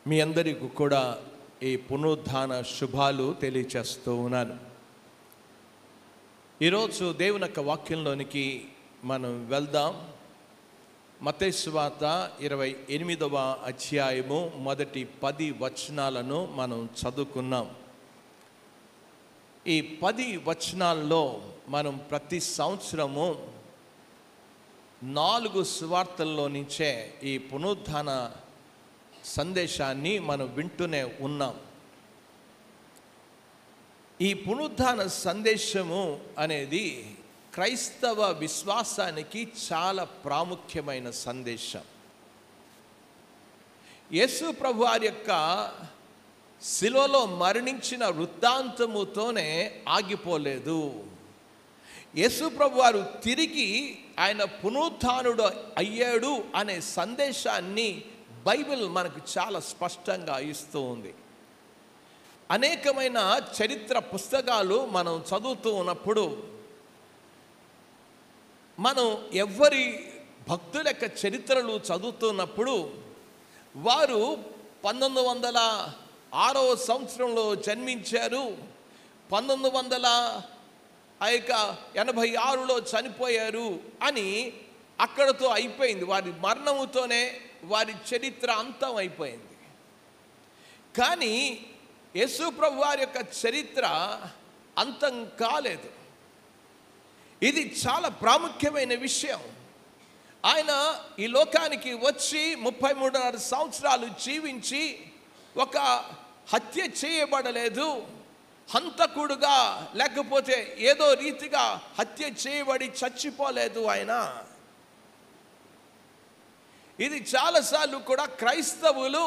మీ అందరికీ కూడా ఈ పునరుద్ధాన శుభాలు తెలియచేస్తూ ఉన్నాను. ఈరోజు దేవుని యొక్క వాక్యంలోనికి మనం వెళ్దాం. మత్తయి సువార్త 28వ అధ్యాయము మొదటి 10 వచనాలను మనం చదువుకున్నాం. ఈ 10 వచనాల్లో మనం ప్రతి సంవత్సరము 4 సువార్తల్లో నుంచే ఈ పునరుద్ధాన సందేశాన్ని మనం వింటూనే ఉన్నాం. ఈ పునరుద్ధాన సందేశము అనేది క్రైస్తవ విశ్వాసానికి చాలా ప్రాముఖ్యమైన సందేశం. యేసు ప్రభు వారి యొక్క శిలువలో మరణించిన వృత్తాంతముతోనే ఆగిపోలేదు. యేసు ప్రభు వారు తిరిగి ఆయన పునరుత్థానుడు అయ్యాడు అనే సందేశాన్ని బైబిల్ మనకు చాలా స్పష్టంగా ఇస్తూ ఉంది. అనేకమైన చరిత్ర పుస్తకాలు మనం చదువుతూ ఉన్నప్పుడు మనం ఎవరి భక్తుల యొక్క చరిత్రలు చదువుతున్నప్పుడు వారు 1906వ సంవత్సరంలో జన్మించారు, 1986లో చనిపోయారు అని అక్కడతో అయిపోయింది. వారి మరణముతోనే వారి చరిత్ర అంతం అయిపోయింది. కానీ యేసు ప్రభు వారి యొక్క చరిత్ర అంతం కాలేదు. ఇది చాలా ప్రాముఖ్యమైన విషయం. ఆయన ఈ లోకానికి వచ్చి 33.5 సంవత్సరాలు జీవించి ఒక హత్య చేయబడలేదు, హంతకుడుగా లేకపోతే ఏదో రీతిగా హత్య చేయబడి చచ్చిపోలేదు ఆయన. ఇది చాలాసార్లు కూడా క్రైస్తవులు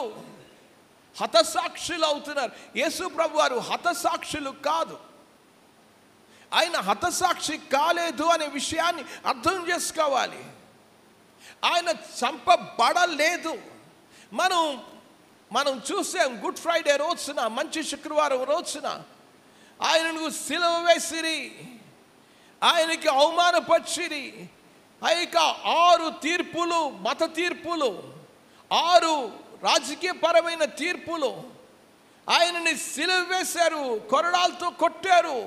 హతసాక్షులు అవుతున్నారు. యేసు ప్రభు వారు హతసాక్షులు కాదు. ఆయన హతసాక్షి కాలేదు అనే విషయాన్ని అర్థం చేసుకోవాలి. ఆయన చంపబడలేదు. మనం చూసాం గుడ్ ఫ్రైడే రోజున, మంచి శుక్రవారం రోజున ఆయనను సిలువ వేసిరి, ఆయనకి అవమానపరిచిరి. ఇక 6 తీర్పులు, మత తీర్పులు, 6 రాజకీయపరమైన తీర్పులు, ఆయనని సిలువ వేశారు, కొరడాలతో కొట్టారు.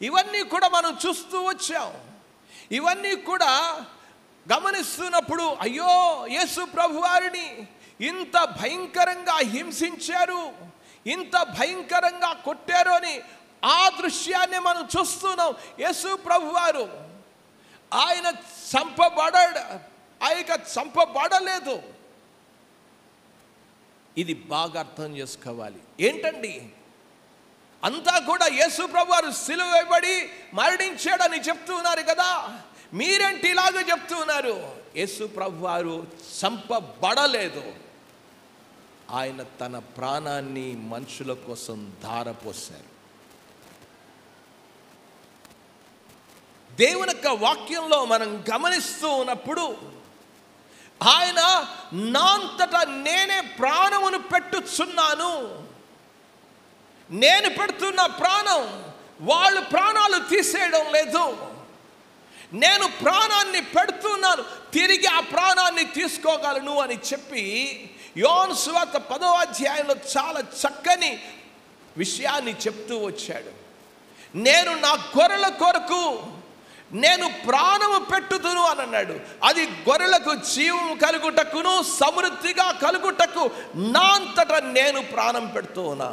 ఇవన్నీ కూడా మనం చూస్తూ వచ్చాం. ఇవన్నీ కూడా గమనిస్తున్నప్పుడు అయ్యో యేసు ప్రభు వారిని ఇంత భయంకరంగా హింసించారు, ఇంత భయంకరంగా కొట్టారు అని ఆ దృశ్యాన్ని మనం చూస్తున్నాం. యేసు ప్రభు వారు ఆయన చంపబడలేదు. ఇది బాగా అర్థం చేసుకోవాలి. ఏంటండి అంతా కూడా యేసు ప్రభు వారు సిలువ వేయబడి మరణించాడని చెప్తున్నారు కదా, మీరేంటి ఇలాగ చెప్తున్నారు? యేసు ప్రభు వారు చంపబడలేదు. ఆయన తన ప్రాణాన్ని మనుషుల కోసం ధారపోశారు. దేవుని యొక్క వాక్యంలో మనం గమనిస్తూ ఉన్నప్పుడు ఆయన నా అంతటా నేనే ప్రాణమును పెట్టుచున్నాను, నేను పెడుతున్న ప్రాణం వాళ్ళు ప్రాణాలు తీసేయడం లేదు, నేను ప్రాణాన్ని పెడుతున్నాను, తిరిగి ఆ ప్రాణాన్ని తీసుకోగలను అని చెప్పి యోహాను సువార్త 10వ అధ్యాయంలో చాలా చక్కని విషయాన్ని చెప్తూ వచ్చాడు. నేను నా గొర్రెల కొరకు నేను ప్రాణము పెట్టుదును అని అన్నాడు. అది గొర్రెలకు జీవం కలుగుటకును సమృద్ధిగా కలుగుటకు నా అంతటా నేను ప్రాణం పెడుతూ ఉన్నా.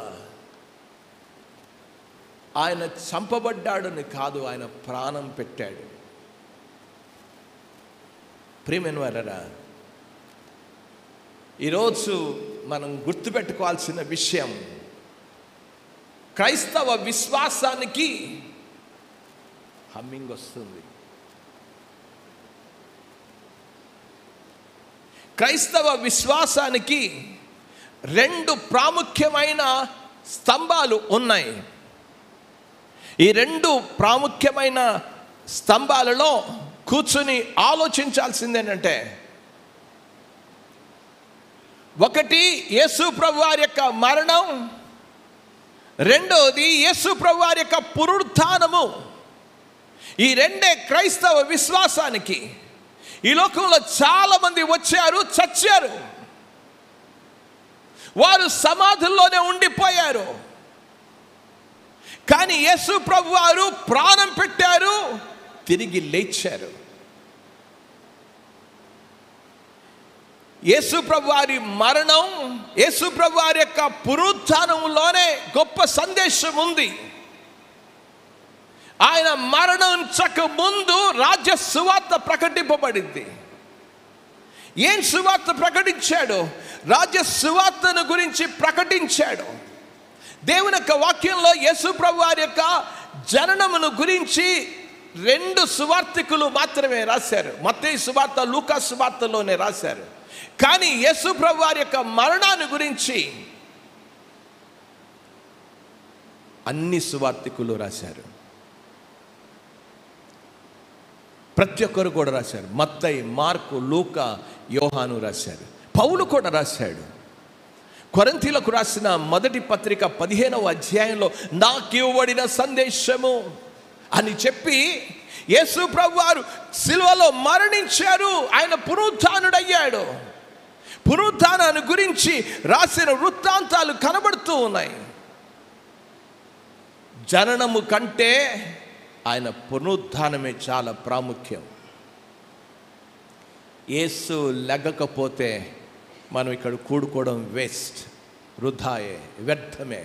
ఆయన చంపబడ్డాడని కాదు, ఆయన ప్రాణం పెట్టాడు. ప్రియమైన వారరా, ఈరోజు మనం గుర్తుపెట్టుకోవాల్సిన విషయం, క్రైస్తవ విశ్వాసానికి హమ్మింగ్ వస్తుంది. క్రైస్తవ విశ్వాసానికి 2 ప్రాముఖ్యమైన స్తంభాలు ఉన్నాయి. ఈ 2 ప్రాముఖ్యమైన స్తంభాలలో కూర్చుని ఆలోచించాల్సింది ఏంటంటే, ఒకటి యేసు ప్రభు వారి యొక్క మరణం, రెండోది యేసు ప్రభు వారి యొక్క పునరుత్థానము. ఈ 2 క్రైస్తవ విశ్వాసానికి. ఈ లోకంలో చాలా మంది వచ్చారు, చచ్చారు. వారు సమాధుల్లోనే ఉండిపోయారు. కానీ యేసు ప్రభు వారు ప్రాణం పెట్టారు, తిరిగి లేచారు. యేసు ప్రభు వారి మరణం, యేసు ప్రభు వారి యొక్క పునరుత్థానంలోనే గొప్ప సందేశం ఉంది. ఆయన మరణించక ముందు రాజ్య సువార్త ప్రకటింపబడింది. ఏం సువార్త ప్రకటించాడు? రాజ్య సువార్తను గురించి ప్రకటించాడు. దేవుని యొక్క వాక్యంలో యేసు ప్రభు వారి యొక్క జననమును గురించి 2 సువార్తికులు మాత్రమే రాశారు. మత్తయి సువార్త, లూకా సువార్తలోనే రాశారు. కానీ యేసు ప్రభు వారి యొక్క మరణాన్ని గురించి అన్ని సువార్తికులు రాశారు. ప్రతి ఒక్కరు కూడా రాశారు. మత్తయి, మార్కు, లూకా, యోహాను రాశారు. పౌలు కూడా రాశాడు. కొరింథీయులకు రాసిన మొదటి పత్రిక 15వ అధ్యాయంలో నాకు ఇవ్వబడిన సందేశము అని చెప్పి యేసు ప్రభు వారు సిలువలో మరణించారు, ఆయన పునరుత్థానుడయ్యాడు. పునరుత్థానాన్ని గురించి రాసిన వృత్తాంతాలు కనబడుతూ ఉన్నాయి. జననము కంటే ఆయన పునరుత్థానమే చాలా ప్రాముఖ్యం. యేసు లెగ్గకపోతే మనం ఇక్కడ కూడుకోవడం వేస్ట్, వృధాయే, వ్యర్థమే.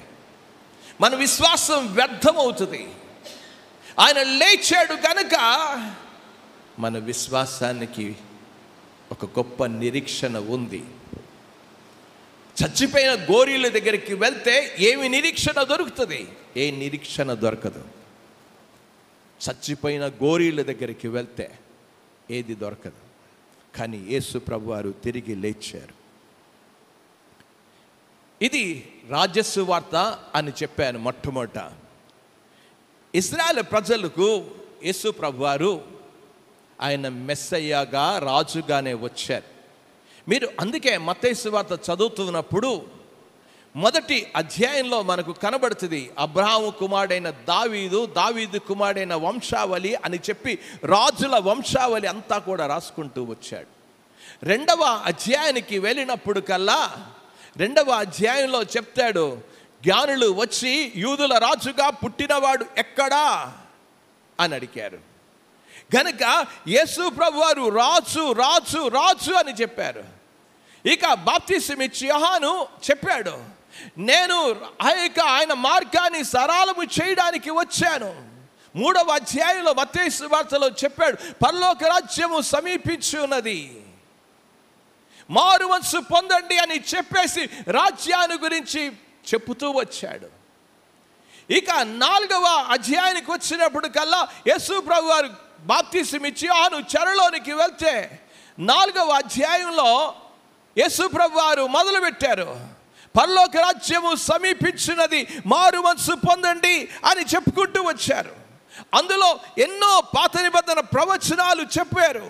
మన విశ్వాసం వ్యర్థమవుతుంది. ఆయన లేచాడు కనుక మన విశ్వాసానికి ఒక గొప్ప నిరీక్షణ ఉంది. చచ్చిపోయిన గోరీల దగ్గరికి వెళ్తే ఏమి నిరీక్షణ దొరుకుతుంది? ఏ నిరీక్షణ దొరకదు. చచ్చిపోయిన గోరీల దగ్గరికి వెళ్తే ఏది దొరకదు. కానీ యేసు ప్రభువారు తిరిగి లేచారు. ఇది రాజ్య సువార్త అని చెప్పాను మొట్టమొదట. ఇశ్రాయేలు ప్రజలకు యేసు ప్రభువారు ఆయన మెస్సయ్యగా, రాజుగానే వచ్చారు. మీరు అందుకే మత్తయి సువార్త చదువుతున్నప్పుడు మొదటి అధ్యాయంలో మనకు కనబడుతుంది అబ్రహాము కుమారుడైన దావీదు, దావీదు కుమారుడైన వంశావళి అని చెప్పి రాజుల వంశావళి అంతా కూడా రాసుకుంటూ వచ్చాడు. 2వ అధ్యాయానికి వెళ్ళినప్పుడు కల్లా 2వ అధ్యాయంలో చెప్తాడు, జ్ఞానులు వచ్చి యూదుల రాజుగా పుట్టినవాడు ఎక్కడా అని అడిగారు. గనుక యేసు ప్రభువారు రాజు రాజు రాజు అని చెప్పారు. ఇక బాప్తిసం ఇచ్చి యోహాను చెప్పాడు, నేను ఆయన మార్గాన్ని సరళము చేయడానికి వచ్చాను. 3వ అధ్యాయంలో మత్తయి సువార్తలో చెప్పాడు, పరలోక రాజ్యము సమీపించి ఉన్నది, మారు మనసు పొందండి అని చెప్పేసి రాజ్యాన్ని గురించి చెప్పుతూ వచ్చాడు. ఇక 4వ అధ్యాయానికి వచ్చినప్పుడు కల్లా యేసు ప్రభువారు బాప్తిసం ఇచ్చి యోహాను చెరలోనికి వెళ్తే 4వ అధ్యాయంలో యేసు ప్రభువారు మొదలుపెట్టారు, పరలోక రాజ్యము సమీపించినది, మారు మనసు పొందండి అని చెప్పుకుంటూ వచ్చారు. అందులో ఎన్నో పాత నిబంధన ప్రవచనాలు చెప్పారు.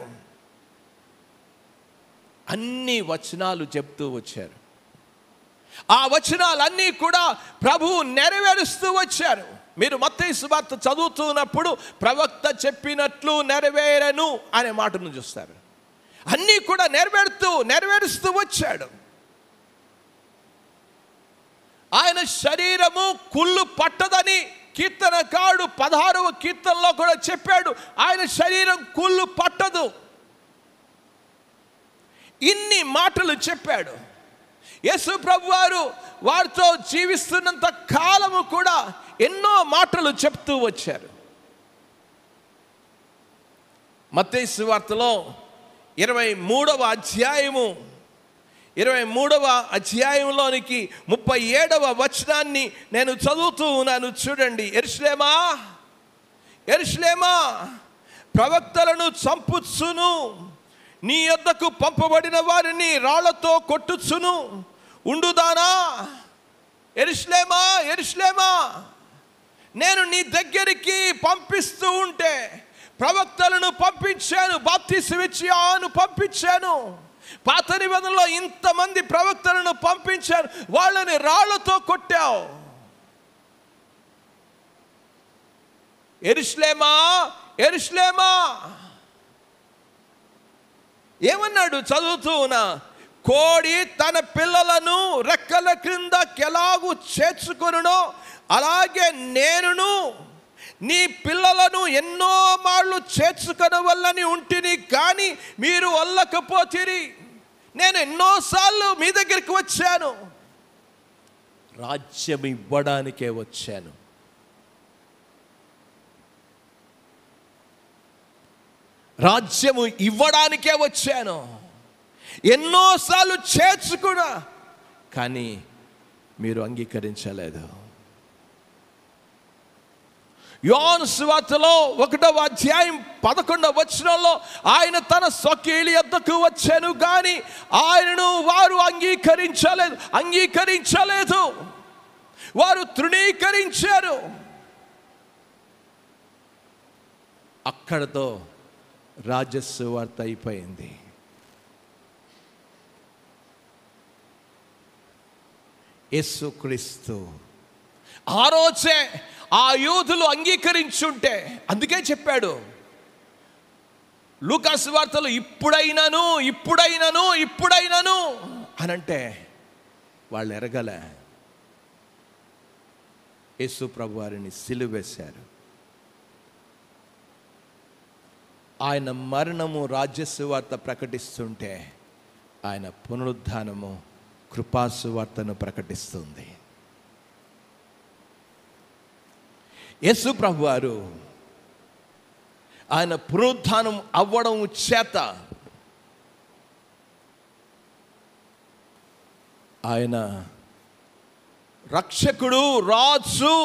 అన్ని వచనాలు చెప్తూ వచ్చారు. ఆ వచనాలన్నీ కూడా ప్రభువు నెరవేరుస్తూ వచ్చారు. మీరు మత్తయి సువార్త చదువుతున్నప్పుడు ప్రవక్త చెప్పినట్లు నెరవేరను అనే మాటను చూస్తారు. అన్నీ కూడా నెరవేరుస్తూ వచ్చాడు. ఆయన శరీరము కుళ్ళు పట్టదని కీర్తనకారుడు 16వ కీర్తనలో కూడా చెప్పాడు, ఆయన శరీరం కుళ్ళు పట్టదు. ఇన్ని మాటలు చెప్పాడు. యేసు ప్రభువారు వారితో జీవిస్తున్నంత కాలము కూడా ఎన్నో మాటలు చెప్తూ వచ్చారు. మత్తయి సువార్తలో 23వ అధ్యాయంలోనికి 37వ వచనాన్ని నేను చదువుతూ ఉన్నాను. చూడండి, యెరూషలేమా యెరూషలేమా, ప్రవక్తలను చంపుచును, నీ యొద్దకు పంపబడిన వారిని రాళ్లతో కొట్టుచును ఉండుదానా. యెరూషలేమా యెరూషలేమా, నేను నీ దగ్గరికి పంపిస్తూ ఉంటే, ప్రవక్తలను పంపించాను, బాప్తిసం ఇచ్చి యోహాను పంపించాను, పాత నిబంధనలో ఇంతమంది ప్రవక్తలను పంపించాను, వాళ్ళని రాళ్లతో కొట్టావు. యెరూషలేమా యెరూషలేమా, ఏమన్నాడు చదువుతూ ఉన్నా, కోడి తన పిల్లలను రెక్కల క్రిందకి ఎలాగూ చేర్చుకొనునో అలాగే నేనును నీ పిల్లలను ఎన్నో మార్లు చేర్చుకొనవల్లని ఉంటిని, కానీ మీరు వల్లకపోతిరి. నేను ఎన్నోసార్లు మీ దగ్గరికి వచ్చాను, రాజ్యం ఇవ్వడానికే వచ్చాను. రాజ్యము ఇవ్వడానికే వచ్చాను. ఎన్నోసార్లు చేర్చుకున్నా, కానీ మీరు అంగీకరించలేదు. యోహాను సువార్తలో 1వ అధ్యాయం 11వ వచనంలో ఆయన తన స్వకీయుల యొద్దకు వచ్చాను, కానీ ఆయనను వారు అంగీకరించలేదు. వారు తృణీకరించారు. అక్కడతో రాజసువార్త అయిపోయింది. యేసుక్రీస్తు ఆ రోజే ఆ యూదులు అంగీకరించుంటే, అందుకే చెప్పాడు లూకాసు వార్తలో, ఇప్పుడైనను అనంటే వాళ్ళు ఎరగలే. యేసు ప్రభు వారిని సిలువేశారు. ఆయన మరణము రాజ్యసువార్త ప్రకటిస్తుంటే, ఆయన పునరుద్ధానము కృపాసువార్తను ప్రకటిస్తుంది. యేసు ప్రభు వారు ఆయన పునరుద్ధానం అవ్వడం చేత ఆయన రక్షకుడు, రాజు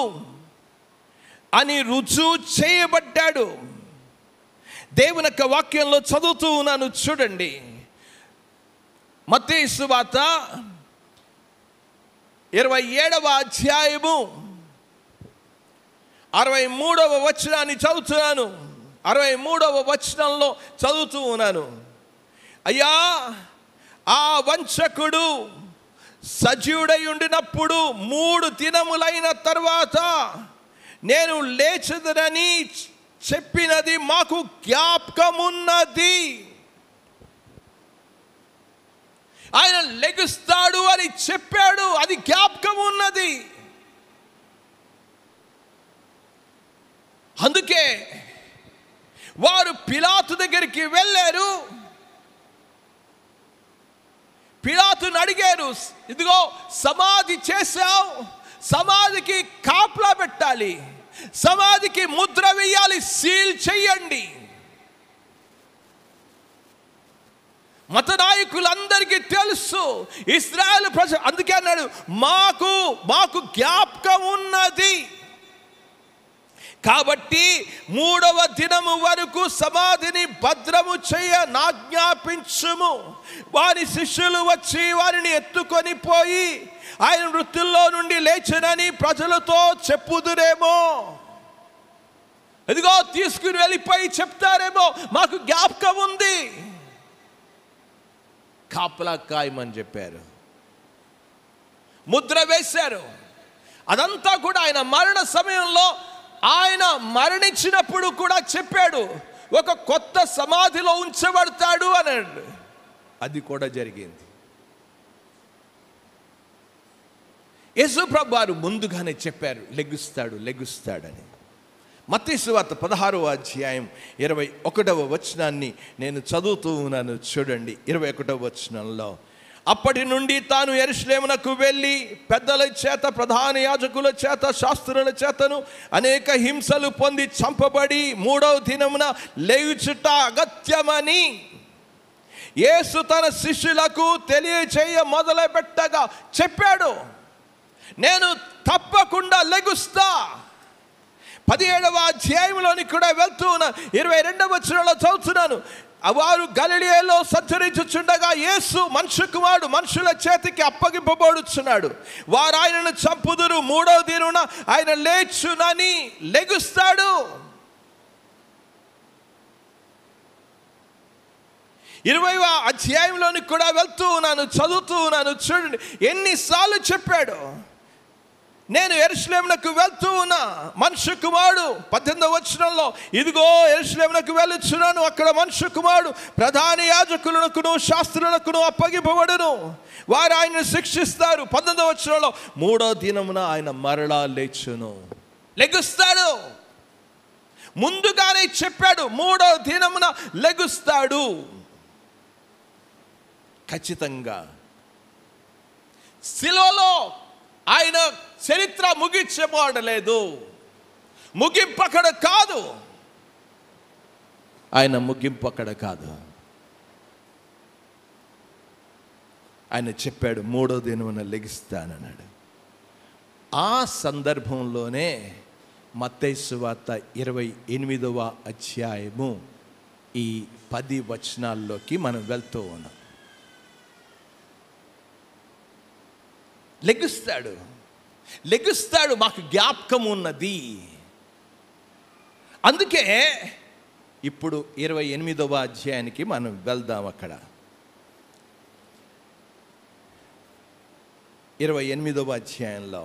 అని రుజువు చేయబడ్డాడు. దేవుని యొక్క వాక్యంలో చదువుతూ ఉన్నాను, చూడండి. మత్తయి సువార్త 27వ అధ్యాయము 63వ వచనాన్ని చదువుతున్నాను. 63వ వచనంలో చదువుతూ ఉన్నాను. అయ్యా, ఆ వంచకుడు సజీవుడై ఉండినప్పుడు 3 దినములైన తర్వాత నేను లేచెదనని చెప్పినది మాకు జ్ఞాపకమున్నది. ఆయన లెగుస్తాడు అని చెప్పాడు, అది జ్ఞాపకం ఉన్నది. అందుకే వారు పిలాతు దగ్గరికి వెళ్ళారు. పిలాతుని అడిగారు, ఇదిగో సమాధి చేశావు, సమాధికి కాపలా పెట్టాలి, సమాధికి ముద్ర వేయాలి, సీల్ చెయ్యండి. మత నాయకులందరికీ తెలుసు, ఇశ్రాయేలు ప్రజలు, అందుకే అన్నాడు మాకు జ్ఞాపకం ఉన్నది. కాబట్టి 3వ దినము వరకు సమాధిని భద్రము చేయ నాజ్ఞాపించుము. వారి శిష్యులు వచ్చి వారిని ఎత్తుకొని పోయి ఆయన మృతుల్లో నుండి లేచనని ప్రజలతో చెప్పుదురేమో. ఇదిగో తీసుకుని వెళ్ళిపోయి చెప్తారేమో, మాకు జ్ఞాపకం ఉంది. కాపలా కాయమని చెప్పారు, ముద్ర వేశారు. అదంతా కూడా ఆయన మరణ సమయంలో, ఆయన మరణించినప్పుడు కూడా చెప్పాడు, ఒక కొత్త సమాధిలో ఉంచబడతాడు అన్నాడు. అది కూడా జరిగింది. యేసు ప్రభు వారు ముందుగానే చెప్పారు, లెగుస్తాడని. మత్తయి సువార్త 16వ అధ్యాయం 21వ వచనాన్ని నేను చదువుతూ ఉన్నాను, చూడండి. 21వ వచనంలో, అప్పటి నుండి తాను యెరూషలేమునకు వెళ్ళి పెద్దల చేత, ప్రధాన యాజకుల చేత, శాస్త్రుల చేతను అనేక హింసలు పొంది చంపబడి 3వ దినమున లేచుట అగత్యమని యేసు తన శిష్యులకు తెలియచేయ మొదలుపెట్టగా చెప్పాడు, నేను తప్పకుండా లెగుస్తా. 17వ అధ్యాయంలోని కూడా వెళ్తూ ఉన్న 22వ వచనంలో చదువుతున్నాను. వారు గలిలయలో సంచరించుచుండగా యేసు మనుష్య కుమారుడు మనుషుల చేతికి అప్పగింపబడుచున్నాడు, వారు ఆయనను చంపుదురు, 3వ దినమున ఆయన లేచునని, లెగుస్తాడు. 20వ అధ్యాయంలోని కూడా వెళ్తూ ఉన్నాను, చదువుతూ ఉన్నాను, చూడండి ఎన్నిసార్లు చెప్పాడు. నేను యెరూషలేమునకు వెళ్తూ ఉన్నా, మనుష్య కుమారుడు 18వ వచనంలో, ఇదిగో యెరూషలేమునకు వెళ్ళుచున్నాను, అక్కడ మనుష్య కుమారుడు ప్రధాన యాజకులకును శాస్త్రులకును అప్పగింపబడును, వారు ఆయన్ని శిక్షిస్తారు. 19వ వచనంలో, 3వ దినమున ఆయన మరలా లేచును, లెగుస్తాడు. ముందుగానే చెప్పాడు, 3వ దినమున లెగుస్తాడు. ఖచ్చితంగా శిలువలో ఆయన చరిత్ర ముగించబడలేదు. ముగింపు అక్కడ కాదు, ఆయన ముగింపు అక్కడ కాదు. ఆయన చెప్పాడు 3వ దినమున లెగిస్తానన్నాడు. ఆ సందర్భంలోనే మత్తయి సువార్త 28వ అధ్యాయము ఈ 10 వచనాల్లోకి మనం వెళ్తూ ఉన్నాం. లెగుస్తాడు మాకు జ్ఞాపకం ఉన్నది. అందుకే ఇప్పుడు 28వ అధ్యాయానికి మనం వెళ్దాం. అక్కడ 28వ అధ్యాయంలో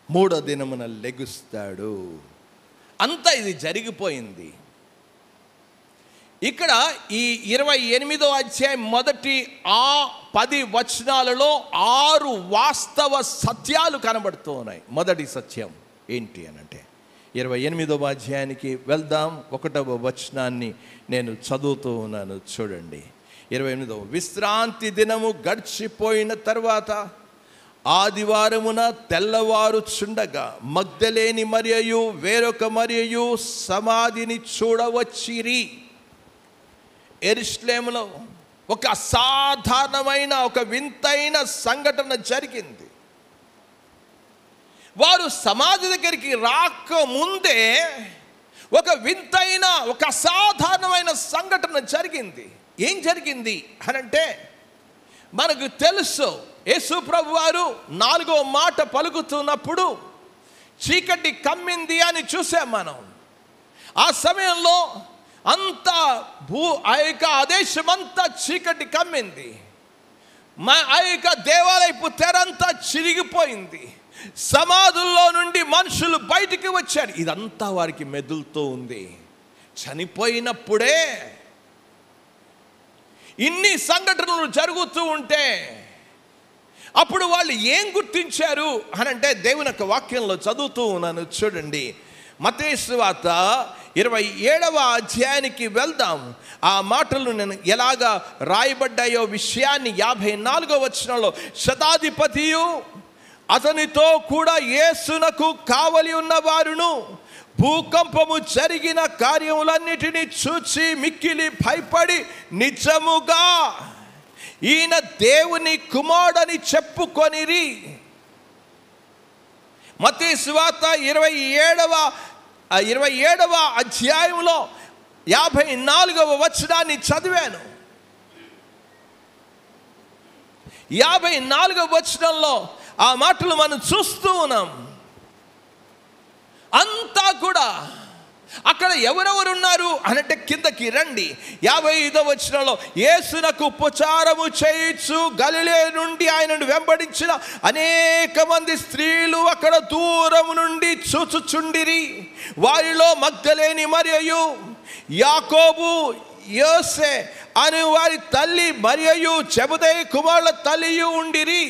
3వ దినమున లెగుస్తాడు. అంతా ఇది జరిగిపోయింది. ఇక్కడ ఈ 28వ అధ్యాయం మొదటి 10 వచనాలలో 6 వాస్తవ సత్యాలు కనబడుతూ ఉన్నాయి. మొదటి సత్యం ఏంటి అనంటే 28వ అధ్యాయానికి వెళ్దాం. 1వ వచనాన్ని నేను చదువుతూ ఉన్నాను, చూడండి. 28వ, విశ్రాంతి దినము గడిచిపోయిన తర్వాత ఆదివారమున తెల్లవారుచుండగా మగ్దలేని మరియయు వేరొక మరియయు సమాధిని చూడవచ్చిరి. యెరూషలేములో ఒక అసాధారణమైన, ఒక వింతైన సంఘటన జరిగింది. వారు సమాధి దగ్గరికి రాకముందే ఒక వింతైన, ఒక అసాధారణమైన సంఘటన జరిగింది. ఏం జరిగింది అనంటే, మనకు తెలుసు, యేసు ప్రభు వారు 4వ మాట పలుకుతున్నప్పుడు చీకటి కమ్మింది అని చూసాం మనం. ఆ సమయంలో అంతా ఆ యొక్క ఆదేశమంతా చీకటి కమ్మింది. ఆ యొక్క దేవాలయపు తెరంతా చిరిగిపోయింది. సమాధుల్లో నుండి మనుషులు బయటికి వచ్చారు. ఇదంతా వారికి మెదులుతూ ఉంది. చనిపోయినప్పుడే ఇన్ని సంఘటనలు జరుగుతూ ఉంటే అప్పుడు వాళ్ళు ఏం గుర్తించారు అనంటే, దేవుని యొక్క వాక్యంలో చదువుతూ ఉన్నాను, చూడండి. మత్తయి సువార్త 27వ అధ్యాయానికి వెళ్దాం. ఆ మాటలు నేను ఎలాగా రాయబడ్డాయో విషయాన్ని 54వ వచనంలో, శతాధిపతియు అతనితో కూడా యేసునకు కావలి ఉన్న వారును భూకంపము జరిగిన కార్యములన్నిటినీ చూచి మిక్కిలి భయపడి నిజముగా ఈయన దేవుని కుమారుడని చెప్పుకొనిరి. మత్తయి సువార్త 27వ అధ్యాయంలో 54వ వచనాన్ని చదివాను. 54వ వచనంలో ఆ మాటలు మనం చూస్తూ ఉన్నాం. అంతా కూడా అక్కడ ఎవరెవరు ఉన్నారు అనంటే, కిందకి రండి. 55వ వచనంలో, యేసునకు ఉపచారము చేయించు గలిలే నుండి ఆయనను వెంబడించిన అనేక మంది స్త్రీలు అక్కడ దూరం నుండి చూచుచుండిరి. వారిలో మగ్దలేని మరియయు, యాకోబు, యోసే అని వారి తల్లి మరియయు, జెబెదయి కుమారుల తల్లియు ఉండిరి.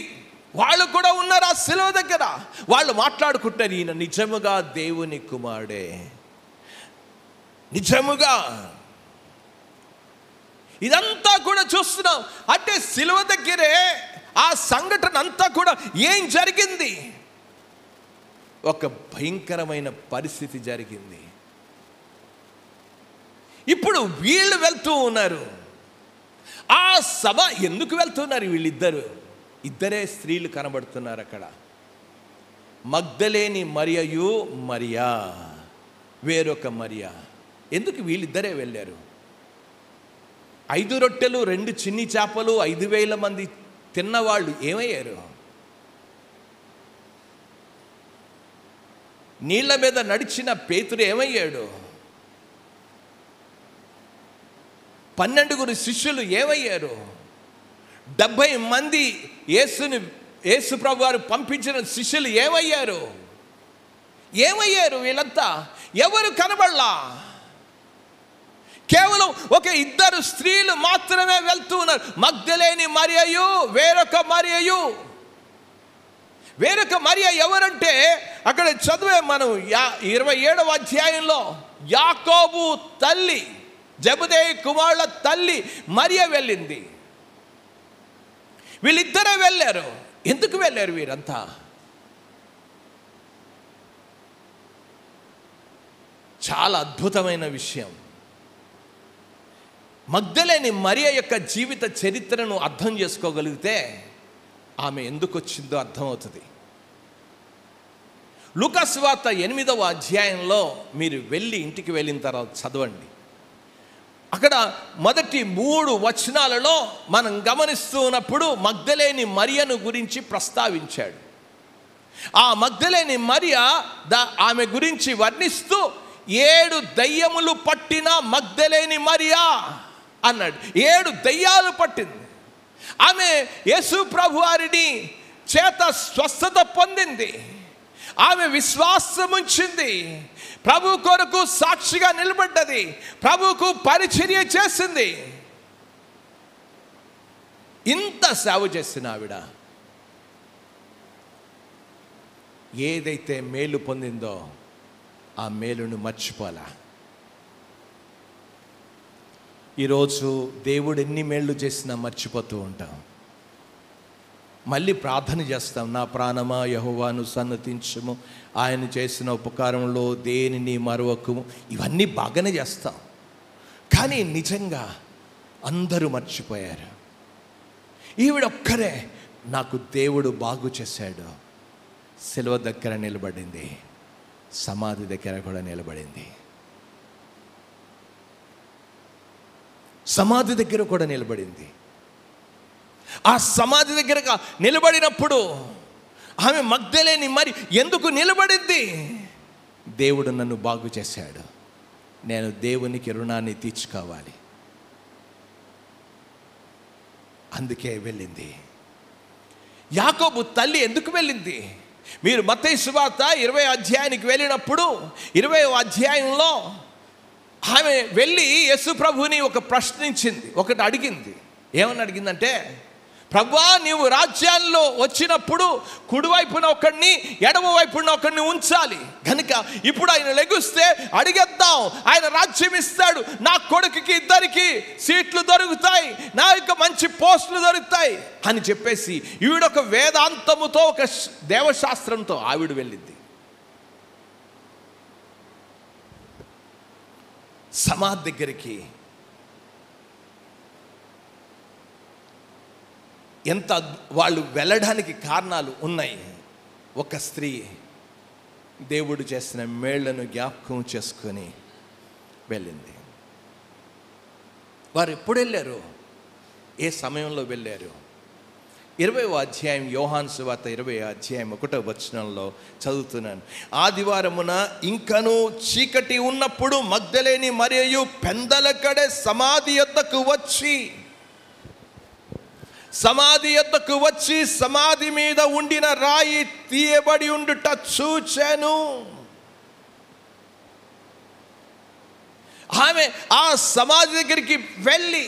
వాళ్ళు కూడా ఉన్నారు ఆ శిలువ దగ్గర. వాళ్ళు మాట్లాడుకుంటారు, ఈయన నిజముగా దేవుని కుమారుడే, నిజముగా. ఇదంతా కూడా చూస్తున్నాం. అంటే శిలువ దగ్గరే ఆ సంఘటన అంతా కూడా ఏం జరిగింది? ఒక భయంకరమైన పరిస్థితి జరిగింది. ఇప్పుడు వీళ్ళు వెళ్తూ ఉన్నారు. ఆ సభ ఎందుకు వెళ్తున్నారు? ఇద్దరే స్త్రీలు కనబడుతున్నారు అక్కడ. మగ్దలేని మరియయు, మరియా, వేరొక మరియా. ఎందుకు వీళ్ళిద్దరే వెళ్ళారు? 5 రొట్టెలు 2 చిన్ని చేపలు 5,000 మంది తిన్నవాళ్ళు ఏమయ్యారు? నీళ్ల మీద నడిచిన పేతురు ఏమయ్యాడు? 12 శిష్యులు ఏమయ్యారు? 70 మంది యేసు ప్రభు వారు పంపించిన శిష్యులు ఏమయ్యారు? ఏమయ్యారు వీళ్ళంతా? ఎవరు కనబడలా. కేవలం ఒక ఇద్దరు స్త్రీలు మాత్రమే వెళ్తూ ఉన్నారు. మగ్దలేని మరియయు వేరొక మరియ ఎవరంటే అక్కడ చదివే మనం 27వ అధ్యాయంలో యాకోబు తల్లి, జెబెదయి కుమారుల తల్లి మరియ వెళ్ళింది. వీళ్ళిద్దరే వెళ్ళారు. ఎందుకు వెళ్ళారు వీరంతా? చాలా అద్భుతమైన విషయం. మగ్దలేని మరియ యొక్క జీవిత చరిత్రను అర్థం చేసుకోగలిగితే ఆమె ఎందుకు వచ్చిందో అర్థమవుతుంది. లూకా సువార్త 8వ అధ్యాయంలో మీరు వెళ్ళి ఇంటికి వెళ్ళిన తర్వాత చదవండి. అక్కడ మొదటి 3 వచనాలలో మనం గమనిస్తూ ఉన్నప్పుడు మగ్దలేని మరియను గురించి ప్రస్తావించాడు. ఆ మగ్దలేని మరియ ఆమె గురించి వర్ణిస్తూ 7 దయ్యములు పట్టిన మగ్దలేని మరియా అన్నాడు. 7 దయ్యాలు పట్టింది. ఆమె యేసు ప్రభు వారిని చేత స్వస్థత పొందింది. ఆమె విశ్వాసం ఉంచింది. ప్రభు కొరకు సాక్షిగా నిలబడ్డది. ప్రభువుకు పరిచర్య చేసింది. ఇంత సేవ చేసిన ఆవిడ ఏదైతే మేలు పొందిందో ఆ మేలును మర్చిపోలా. ఈరోజు దేవుడు ఎన్ని మేళ్ళు చేసినా మర్చిపోతూ ఉంటాం. మళ్ళీ ప్రార్థన చేస్తాం, నా ప్రాణమా యెహోవాను సన్నతించుము, ఆయన చేసిన ఉపకారంలో దేనిని మరవకుము. ఇవన్నీ బాగానే చేస్తాం. కానీ నిజంగా అందరూ మర్చిపోయారు. ఈవిడొక్కరే నాకు దేవుడు బాగు చేశాడు. సిలువ దగ్గర నిలబడింది, సమాధి దగ్గర కూడా నిలబడింది. సమాధి దగ్గర కూడా నిలబడింది. ఆ సమాధి దగ్గరగా నిలబడినప్పుడు ఆమె మగ్దలేని మరి ఎందుకు నిలబడింది? దేవుడు నన్ను బాగు చేశాడు, నేను దేవునికి రుణాన్ని తీర్చుకోవాలి, అందుకే వెళ్ళింది. యాకోబు తల్లి ఎందుకు వెళ్ళింది? మీరు మత్తయి సువార్త 20వ అధ్యాయానికి వెళ్ళినప్పుడు 20వ అధ్యాయంలో ఆమె వెళ్ళి యేసు ప్రభుని ఒక ప్రశ్నించింది, ఒకటి అడిగింది. ఏమని అడిగిందంటే, ప్రభువా నీవు రాజ్యాల్లో వచ్చినప్పుడు కుడివైపున ఒకడిని ఎడమ వైపున ఒకడిని ఉంచాలి కనుక ఇప్పుడు ఆయన లెగుస్తే అడిగేద్దాం, ఆయన రాజ్యం ఇస్తాడు, నా కొడుకుకి 2 సీట్లు దొరుకుతాయి, నా యొక్క మంచి పోస్టులు దొరుకుతాయి అని చెప్పేసి ఈవిడొక వేదాంతముతో ఒక దేవశాస్త్రంతో ఆవిడ వెళ్ళింది. సమాధి దగ్గరికి ఎంత వాళ్ళు వెళ్ళడానికి కారణాలు ఉన్నాయి. ఒక స్త్రీ దేవుడు చేసిన మేళ్లను జ్ఞాపకం చేసుకొని వెళ్ళింది. వారు ఎప్పుడు వెళ్ళారు? ఏ సమయంలో వెళ్ళారు? 20వ అధ్యాయం యోహాను సువార్త 20వ అధ్యాయం 1వ వచనంలో చదువుతున్నాను. ఆదివారమున ఇంకను చీకటి ఉన్నప్పుడు మగ్దలేని మరియయు పెందలకడే సమాధి యొద్దకు వచ్చి సమాధి మీద ఉండిన రాయి తీయబడి ఉండుట చూచెను. ఆమె ఆ సమాధి దగ్గరికి వెళ్ళి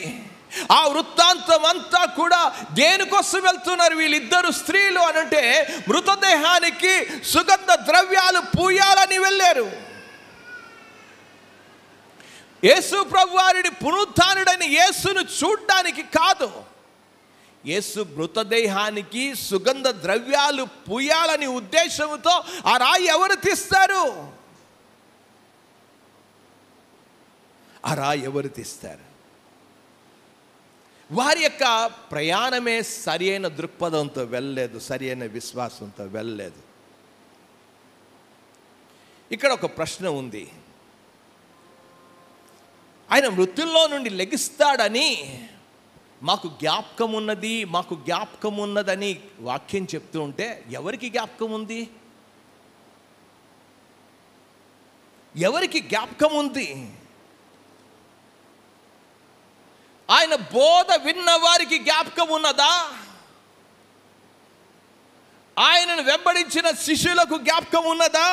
ఆ వృత్తాంతం అంతా కూడా దేనికోసం వెళ్తున్నారు వీళ్ళిద్దరు స్త్రీలు అనంటే మృతదేహానికి సుగంధ ద్రవ్యాలు పూయాలని వెళ్ళారు. యేసు ప్రభువారిని పునరుత్థానుడైన యేసును చూడ్డానికి కాదు, యేసు మృతదేహానికి సుగంధ ద్రవ్యాలు పూయాలని ఉద్దేశంతో ఆ రాయి ఎవరు తీస్తారు? ఆ రాయి ఎవరు తీస్తారు? వారి యొక్క ప్రయాణమే సరి అయిన దృక్పథంతో వెళ్ళలేదు, సరి అయిన విశ్వాసంతో వెళ్ళలేదు. ఇక్కడ ఒక ప్రశ్న ఉంది. ఆయన మృతుల్లో నుండి లెగిస్తాడని మాకు జ్ఞాపకం ఉన్నదని వాక్యం చెప్తూ ఉంటే ఎవరికి జ్ఞాపకం ఉంది? ఎవరికి జ్ఞాపకం ఉంది? ఆయన బోధ విన్న వారికి జ్ఞాపకం ఉన్నదా? ఆయనను వెంబడించిన శిష్యులకు జ్ఞాపకం ఉన్నదా?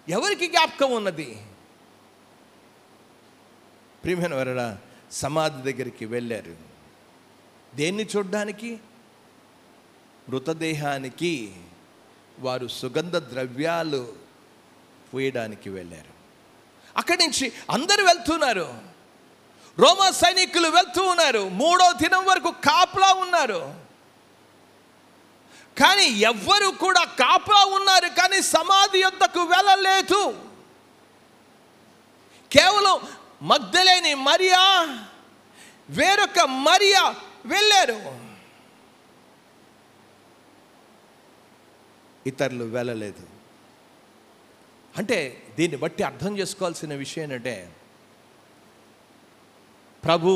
ఎవరికి జ్ఞాపకం ఉన్నది? ప్రియమైన వారడా, సమాధి దగ్గరికి వెళ్ళారు. దేన్ని చూడ్డానికి? మృతదేహానికి వారు సుగంధ ద్రవ్యాలు పూయడానికి వెళ్ళారు. అక్కడి నుంచి అందరూ వెళ్తున్నారు. రోమా సైనికులు వెళ్తూ ఉన్నారు. 3వ దినం వరకు కాపలా ఉన్నారు. కానీ ఎవ్వరు కూడా కాపలా ఉన్నారు, కానీ సమాధి యొద్దకు వెళ్ళలేదు. కేవలం మగ్దలేని మరియా, వేరొక మరియా వెళ్ళారు. ఇతరులు వెళ్ళలేదు. అంటే దీన్ని బట్టి అర్థం చేసుకోవాల్సిన విషయం ఏంటంటే, ప్రభు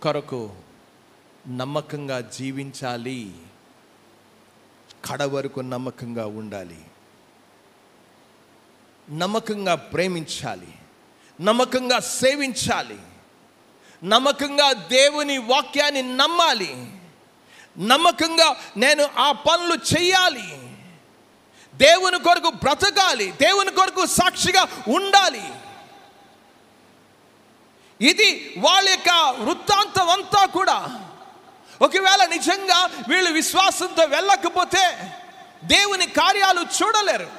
కొరకు నమ్మకంగా జీవించాలి, కడ వరకు నమ్మకంగా ఉండాలి, నమ్మకంగా ప్రేమించాలి, నమ్మకంగా సేవించాలి, నమ్మకంగా దేవుని వాక్యాన్ని నమ్మాలి, నమ్మకంగా నేను ఆ పనులు చెయ్యాలి, దేవుని కొరకు బ్రతకాలి, దేవుని కొరకు సాక్షిగా ఉండాలి. ఇది వాళ్ళ యొక్క వృత్తాంతం అంతా కూడా. ఒకవేళ నిజంగా వీళ్ళు విశ్వాసంతో వెళ్ళకపోతే దేవుని కార్యాలు చూడలేరు.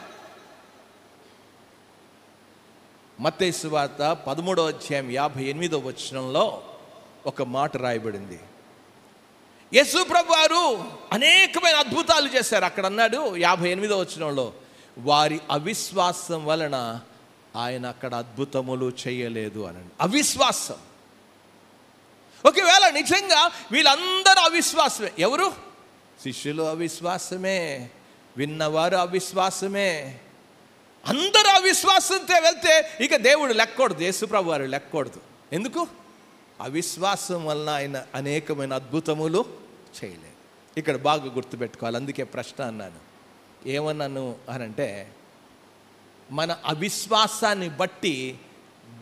మత్తయి సువార్త 13వ అధ్యాయం 58వ వచనంలో ఒక మాట రాయబడింది. యేసు ప్రభు వారు అనేకమైన అద్భుతాలు చేశారు. అక్కడ అన్నాడు 58వ వచనంలో, వారి అవిశ్వాసం వలన ఆయన అక్కడ అద్భుతములు చేయలేదు అనండి. అవిశ్వాసం. ఒకవేళ నిజంగా వీళ్ళందరూ అవిశ్వాసమే. ఎవరు? శిష్యులు అవిశ్వాసమే, విన్నవారు అవిశ్వాసమే, అందరూ అవిశ్వాసంతో వెళ్తే ఇక దేవుడు లెక్కకూడదు, యేసుప్రభు వారు లెక్కకూడదు. ఎందుకు? అవిశ్వాసం వలన ఆయన అనేకమైన అద్భుతములు చేయలేదు. ఇక్కడ బాగా గుర్తుపెట్టుకోవాలి. అందుకే ప్రశ్న అన్నాను. ఏమన్నాను అనంటే, మన అవిశ్వాసాన్ని బట్టి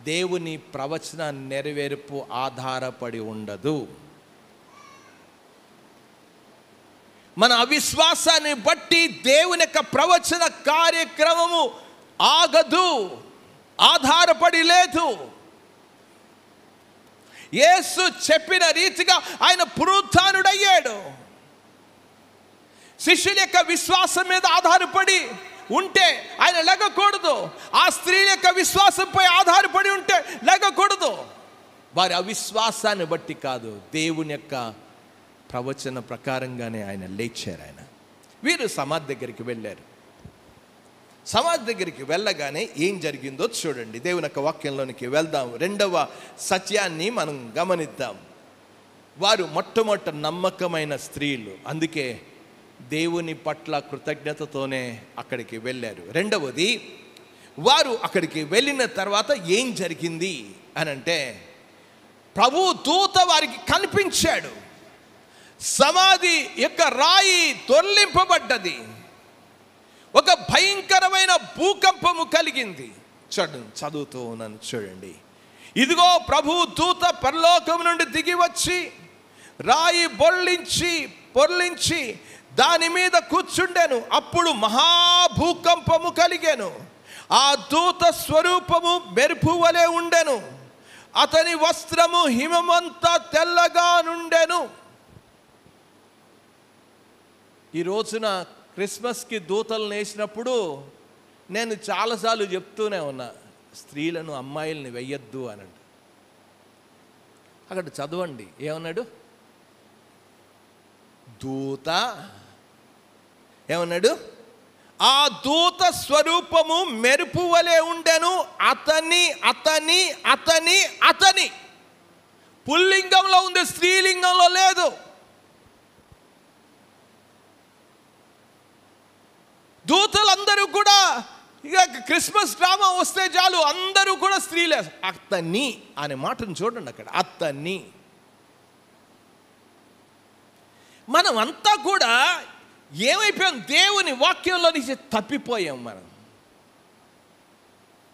దేవుని ప్రవచన నెరవేర్పు ఆధారపడి ఉండదు. మన అవిశ్వాసాన్ని బట్టి దేవుని యొక్క ప్రవచన కార్యక్రమము ఆగదు, ఆధారపడి లేదు. యేసు చెప్పిన రీతిగా ఆయన పునరుత్థానుడయ్యాడు. శిష్యుల యొక్క విశ్వాసం మీద ఆధారపడి ఉంటే ఆయన లెగకూడదు. ఆ స్త్రీల యొక్క విశ్వాసంపై ఆధారపడి ఉంటే లెగకూడదు. వారి అవిశ్వాసాన్ని బట్టి కాదు, దేవుని యొక్క ప్రవచన ప్రకారంగానే ఆయన లేచారు. వీరు సమాధి దగ్గరికి వెళ్ళారు. సమాధి దగ్గరికి వెళ్ళగానే ఏం జరిగిందో చూడండి. దేవుని యొక్క వాక్యంలోనికి వెళ్దాం. 2వ సత్యాన్ని మనం గమనిద్దాం. వారు మొట్టమొదట నమ్మకమైన స్త్రీలు, అందుకే దేవుని పట్ల కృతజ్ఞతతోనే అక్కడికి వెళ్ళారు. రెండవది, వారు అక్కడికి వెళ్ళిన తర్వాత ఏం జరిగింది అనంటే, ప్రభు దూత వారికి కనిపించాడు. సమాధి యొక్క రాయి దొర్లింపబడ్డది. ఒక భయంకరమైన భూకంపము కలిగింది. చదువుతూ ఉన్నాను చూడండి. ఇదిగో ప్రభు దూత పరలోకం నుండి దిగి వచ్చి రాయి పొర్లించి దాని మీద కూర్చుండెను. అప్పుడు మహాభూకంపము కలిగెను. ఆ దూత స్వరూపము మెరుపు వలె ఉండెను. అతని వస్త్రము హిమమంతా తెల్లగా నుండెను. ఈ రోజున క్రిస్మస్కి దూతలు వేసినప్పుడు నేను చాలాసార్లు చెప్తూనే ఉన్నా, స్త్రీలను అమ్మాయిల్ని వెయ్యొద్దు అనండి. అక్కడ చదవండి, ఏమన్నాడు? దూత ఏమన్నాడు? ఆ దూత స్వరూపము మెరుపు వలె ఉండెను. అతని పుల్లింగంలో ఉంది, స్త్రీలింగంలో లేదు. దూతలందరూ కూడా ఇక క్రిస్మస్ డ్రామా వస్తే చాలు అందరూ కూడా స్త్రీలే. అతని అనే మాటను చూడండి అక్కడ, అతని. మనం అంతా కూడా ఏమైపోయాం? దేవుని వాక్యంలో నుంచి తప్పిపోయాం. మనం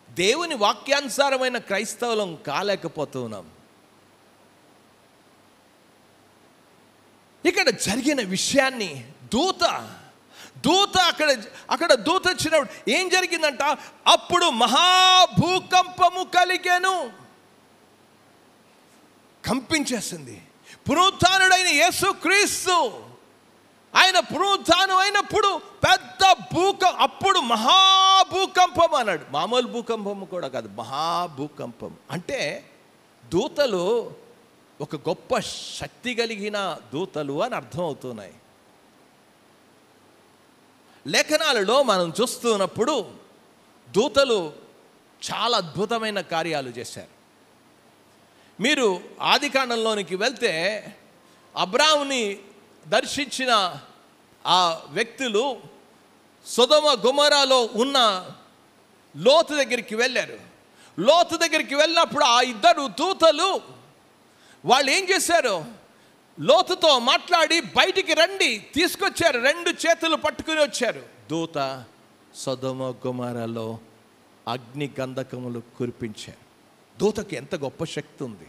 దేవుని వాక్యానుసారమైన క్రైస్తవులం కాలేకపోతున్నాం. ఇక్కడ జరిగిన విషయాన్ని దూత అక్కడ దూత వచ్చినప్పుడు ఏం జరిగిందంట? అప్పుడు మహాభూకంపము కలిగెను. కంపించేసింది. పునరుత్థానుడైన యేసుక్రీస్తు ఆయన పునరుత్థానం అయినప్పుడు పెద్ద అప్పుడు మహాభూకంపం అన్నాడు. మామూలు భూకంపం కూడా కాదు, మహాభూకంపం. అంటే దూతలు ఒక గొప్ప శక్తి కలిగిన దూతలు అని అర్థం అవుతున్నాయి. లేఖనాలలో మనం చూస్తున్నప్పుడు దూతలు చాలా అద్భుతమైన కార్యాలు చేశారు. మీరు ఆదికాండంలోనికి వెళ్తే అబ్రాముని దర్శించిన ఆ వ్యక్తులు సొదొమ గొమొరాలో ఉన్న లోతు దగ్గరికి వెళ్ళారు. లోతు దగ్గరికి వెళ్ళినప్పుడు ఆ ఇద్దరు దూతలు వాళ్ళు ఏం చేశారు? లోతుతో మాట్లాడి బయటికి రండి తీసుకొచ్చారు. 2 చేతులు పట్టుకుని వచ్చారు. దూత సొదొమ గొమొరాలో అగ్ని గంధకములు కురిపించారు. దూతకి ఎంత గొప్ప శక్తి ఉంది,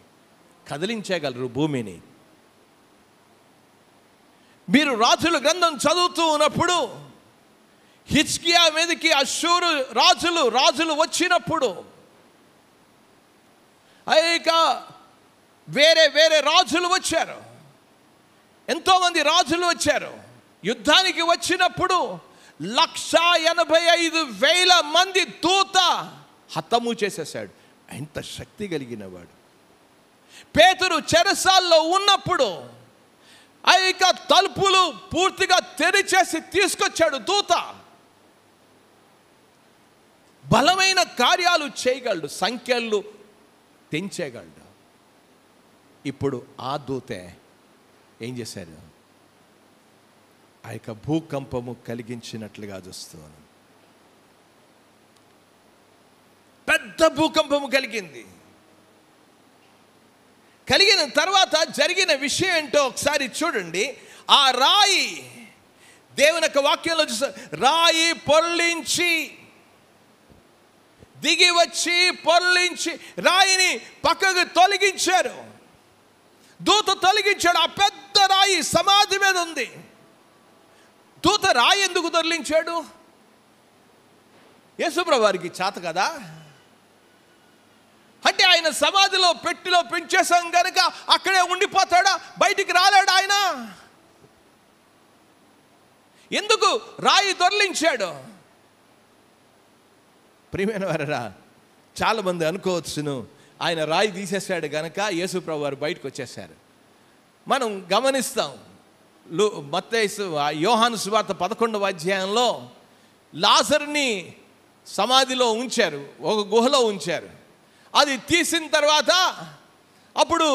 కదిలించగలరు భూమిని. మీరు రాజుల గ్రంథం చదువుతూ ఉన్నప్పుడు హిజ్కియా మీదకి అష్షూరు రాజులు వచ్చినప్పుడు ఇక వేరే రాజులు వచ్చారు. ఎంతోమంది రాజులు వచ్చారు. యుద్ధానికి వచ్చినప్పుడు 185,000 మంది దూత హతము చేసేసాడు. ఎంత శక్తి కలిగిన వాడు. పేతురు చెరసాల్లో ఉన్నప్పుడు ఇక తలుపులు పూర్తిగా తెరిచేసి తీసుకొచ్చాడు దూత. బలమైన కార్యాలు చేయగలడు, సంఖ్యలు తెంచేయగలడు. ఇప్పుడు ఆ దూతే ఏం చేశారు? ఆ యొక్క భూకంపము కలిగించినట్లుగా చూస్తున్నాను. పెద్ద భూకంపము కలిగిన తర్వాత జరిగిన విషయం ఏంటో ఒకసారి చూడండి. ఆ రాయి, దేవుని యొక్క వాక్యంలో చూస్తారు, రాయి పొర్లించి దిగి వచ్చి పొర్లించి రాయిని పక్కకు తొలగించారు. దూత తొలగించాడు. ఆ పెద్ద రాయి సమాధి మీద ఉంది. దూత రాయి ఎందుకు తొలగించాడు? యేసుప్రభు వారికి చేత కదా. అంటే ఆయన సమాధిలో పెట్టిలో పెంచేసాం కనుక అక్కడే ఉండిపోతాడా? బయటికి రాలేడు ఆయన? ఎందుకు రాయి దొర్లించాడు? ప్రియమైన వారరా, చాలామంది అనుకోవచ్చును ఆయన రాయి తీసేశాడు కనుక యేసుప్రభు వారు బయటకు వచ్చేసారు. మనం గమనిస్తాం, యోహాను సువార్త 11వ అధ్యాయంలో లాజరుని సమాధిలో ఉంచారు, ఒక గుహలో ఉంచారు. అది తీసిన తర్వాత అప్పుడు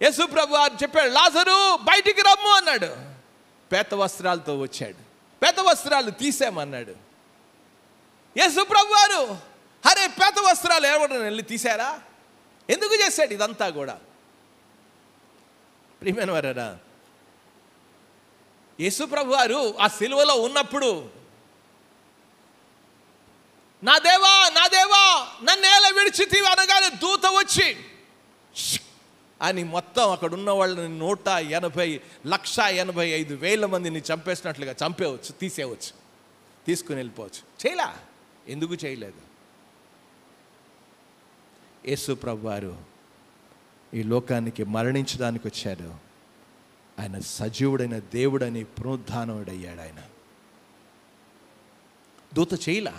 యేసుప్రభు వారు చెప్పాడు, లాజరు బయటికి రమ్ము అన్నాడు. పేత వస్త్రాలతో వచ్చాడు. పేత వస్త్రాలు తీసేమన్నాడు. యేసుప్రభు వారు అరే పేత వస్త్రాలు ఎవరైనా వెళ్ళి తీశారా? ఎందుకు చేశాడు ఇదంతా కూడా? ప్రియమైన వారా, యేసుప్రభు వారు ఆ సిలువలో ఉన్నప్పుడు నా దేవా నన్ను ఎలా విడిచితివి అనగానే దూత వచ్చి అని మొత్తం అక్కడ ఉన్న వాళ్ళని 185,000 మందిని చంపేసినట్లుగా చంపేయవచ్చు, తీసేయవచ్చు, తీసుకుని వెళ్ళిపోవచ్చు. చేయలా? ఎందుకు చేయలేదు? యేసుప్రభు వారు ఈ లోకానికి మరణించడానికి వచ్చాడు. ఆయన సజీవుడైన దేవుడని పునరుద్ధానుడయ్యాడు. ఆయన దూత చేయలా.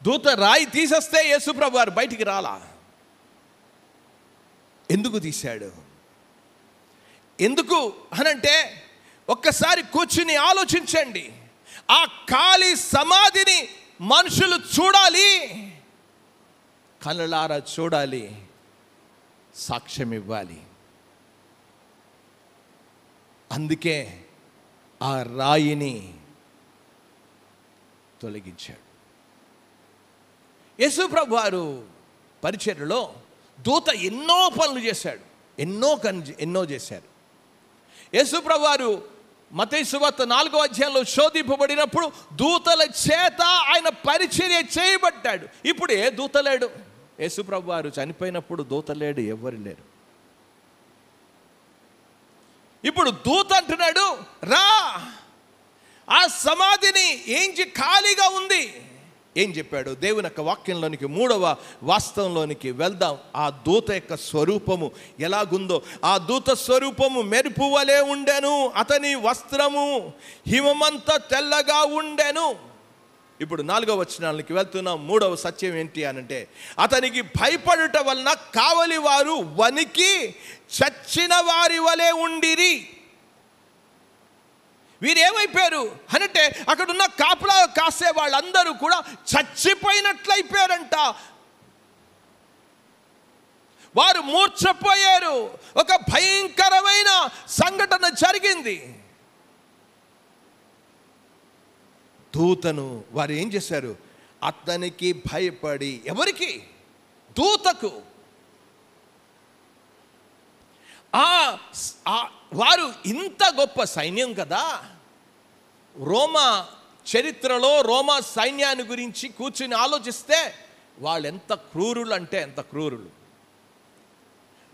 దూత రాయి తీసేస్తే యేసుప్రభు వారు బయటికి రాలా. ఎందుకు తీశాడు? ఎందుకు అనంటే ఒక్కసారి కూర్చుని ఆలోచించండి. ఆ ఖాళీ సమాధిని మనుషులు చూడాలి, కళ్ళలారా చూడాలి, సాక్ష్యం ఇవ్వాలి. అందుకే ఆ రాయిని తొలగించాడు. యేసుప్రభు వారు పరిచర్యలో దూత ఎన్నో పనులు చేశాడు, ఎన్నో చేశారు. యేసుప్రభు వారు మత్తయి సువార్త 4వ అధ్యాయంలో శోధింపబడినప్పుడు దూతల చేత ఆయన పరిచర్య చేయబడ్డాడు. ఇప్పుడు ఏ దూత లేడు. యేసుప్రభు వారు చనిపోయినప్పుడు దూత లేడు, ఎవ్వరు లేరు. ఇప్పుడు దూత అంటున్నాడు రా. ఆ సమాధిని ఖాళీగా ఉంది. ఏం చెప్పాడు? దేవుని యొక్క వాక్యంలోనికి 3వ వాస్తవంలోనికి వెళ్దాం. ఆ దూత యొక్క స్వరూపము ఎలాగుందో, ఆ దూత స్వరూపము మెరుపు వలె ఉండెను, అతని వస్త్రము హిమమంత తెల్లగా ఉండెను. ఇప్పుడు 4వ వచనానికి వెళ్తున్నాం. 3వ సత్యం ఏంటి అనంటే, అతనికి భయపడుట వలన కావలి వారు వణికి చచ్చిన వారి వలె ఉండిరి. వీరు ఏమైపోయారు అనంటే, అక్కడున్న కాపలా కాసే వాళ్ళందరూ కూడా చచ్చిపోయినట్లయిపోయారంట. వారు మూర్ఛపోయారు. ఒక భయంకరమైన సంఘటన జరిగింది. దూతను వారు ఏం చేశారు? అతనికి భయపడి, ఎవరికి? దూతకు. వారు ఇంత గొప్ప సైన్యం కదా. రోమా చరిత్రలో రోమా సైన్యాన్ని గురించి కూర్చుని ఆలోచిస్తే వాళ్ళు ఎంత క్రూరులు అంటే ఎంత క్రూరులు.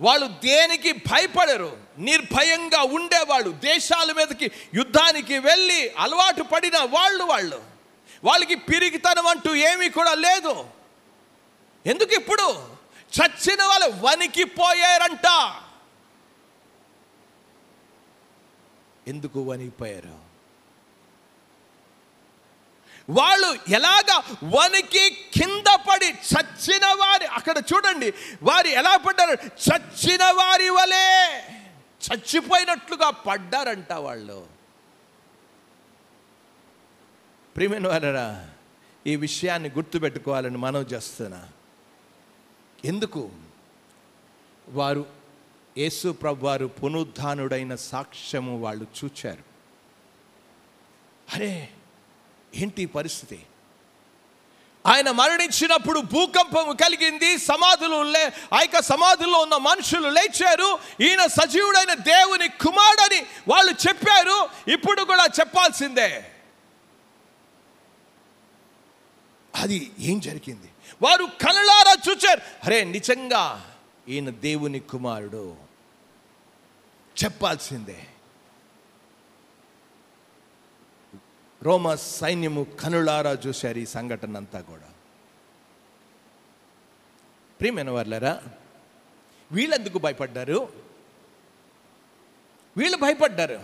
వాళ్ళు దేనికి భయపడరు, నిర్భయంగా ఉండేవాళ్ళు. దేశాల మీదకి యుద్ధానికి వెళ్ళి అలవాటు పడిన వాళ్ళకి పిరిగితనం అంటూ ఏమీ కూడా లేదు. ఎందుకు? ఇప్పుడు చచ్చిన వాళ్ళు వణికిపోయారంట. ఎందుకు వణికిపోయారు? వాళ్ళు ఎలాగా వణికి కింద పడి చచ్చిన వారి, అక్కడ చూడండి వారు ఎలా పడ్డారు? చచ్చిన వారి వలె చచ్చిపోయినట్లుగా పడ్డారంట వాళ్ళు. ప్రియమైన వారరా, ఈ విషయాన్ని గుర్తుపెట్టుకోవాలని మనవి చేస్తున్నా. ఎందుకు? వారు యేసు ప్రభు వారు పునరుద్ధానుడైన సాక్ష్యము వాళ్ళు చూచారు. అరే ఏంటి పరిస్థితి? ఆయన మరణించినప్పుడు భూకంపం కలిగింది, ఆ యొక్క సమాధుల్లో ఉన్న మనుషులు లేచారు. ఈయన సజీవుడైన దేవుని కుమారుడని వాళ్ళు చెప్పారు. ఇప్పుడు కూడా చెప్పాల్సిందే. అది ఏం జరిగింది? వారు కళ్ళారా చూచారు. అరే నిజంగా ఈయన దేవుని కుమారుడు, చెప్పాల్సిందే. రోమా సైన్యము కనులారా చూశారు ఈ సంఘటన అంతా కూడా. ప్రియమైన వాళ్ళారా, వీళ్ళెందుకు భయపడ్డారు? వీళ్ళు భయపడ్డారు.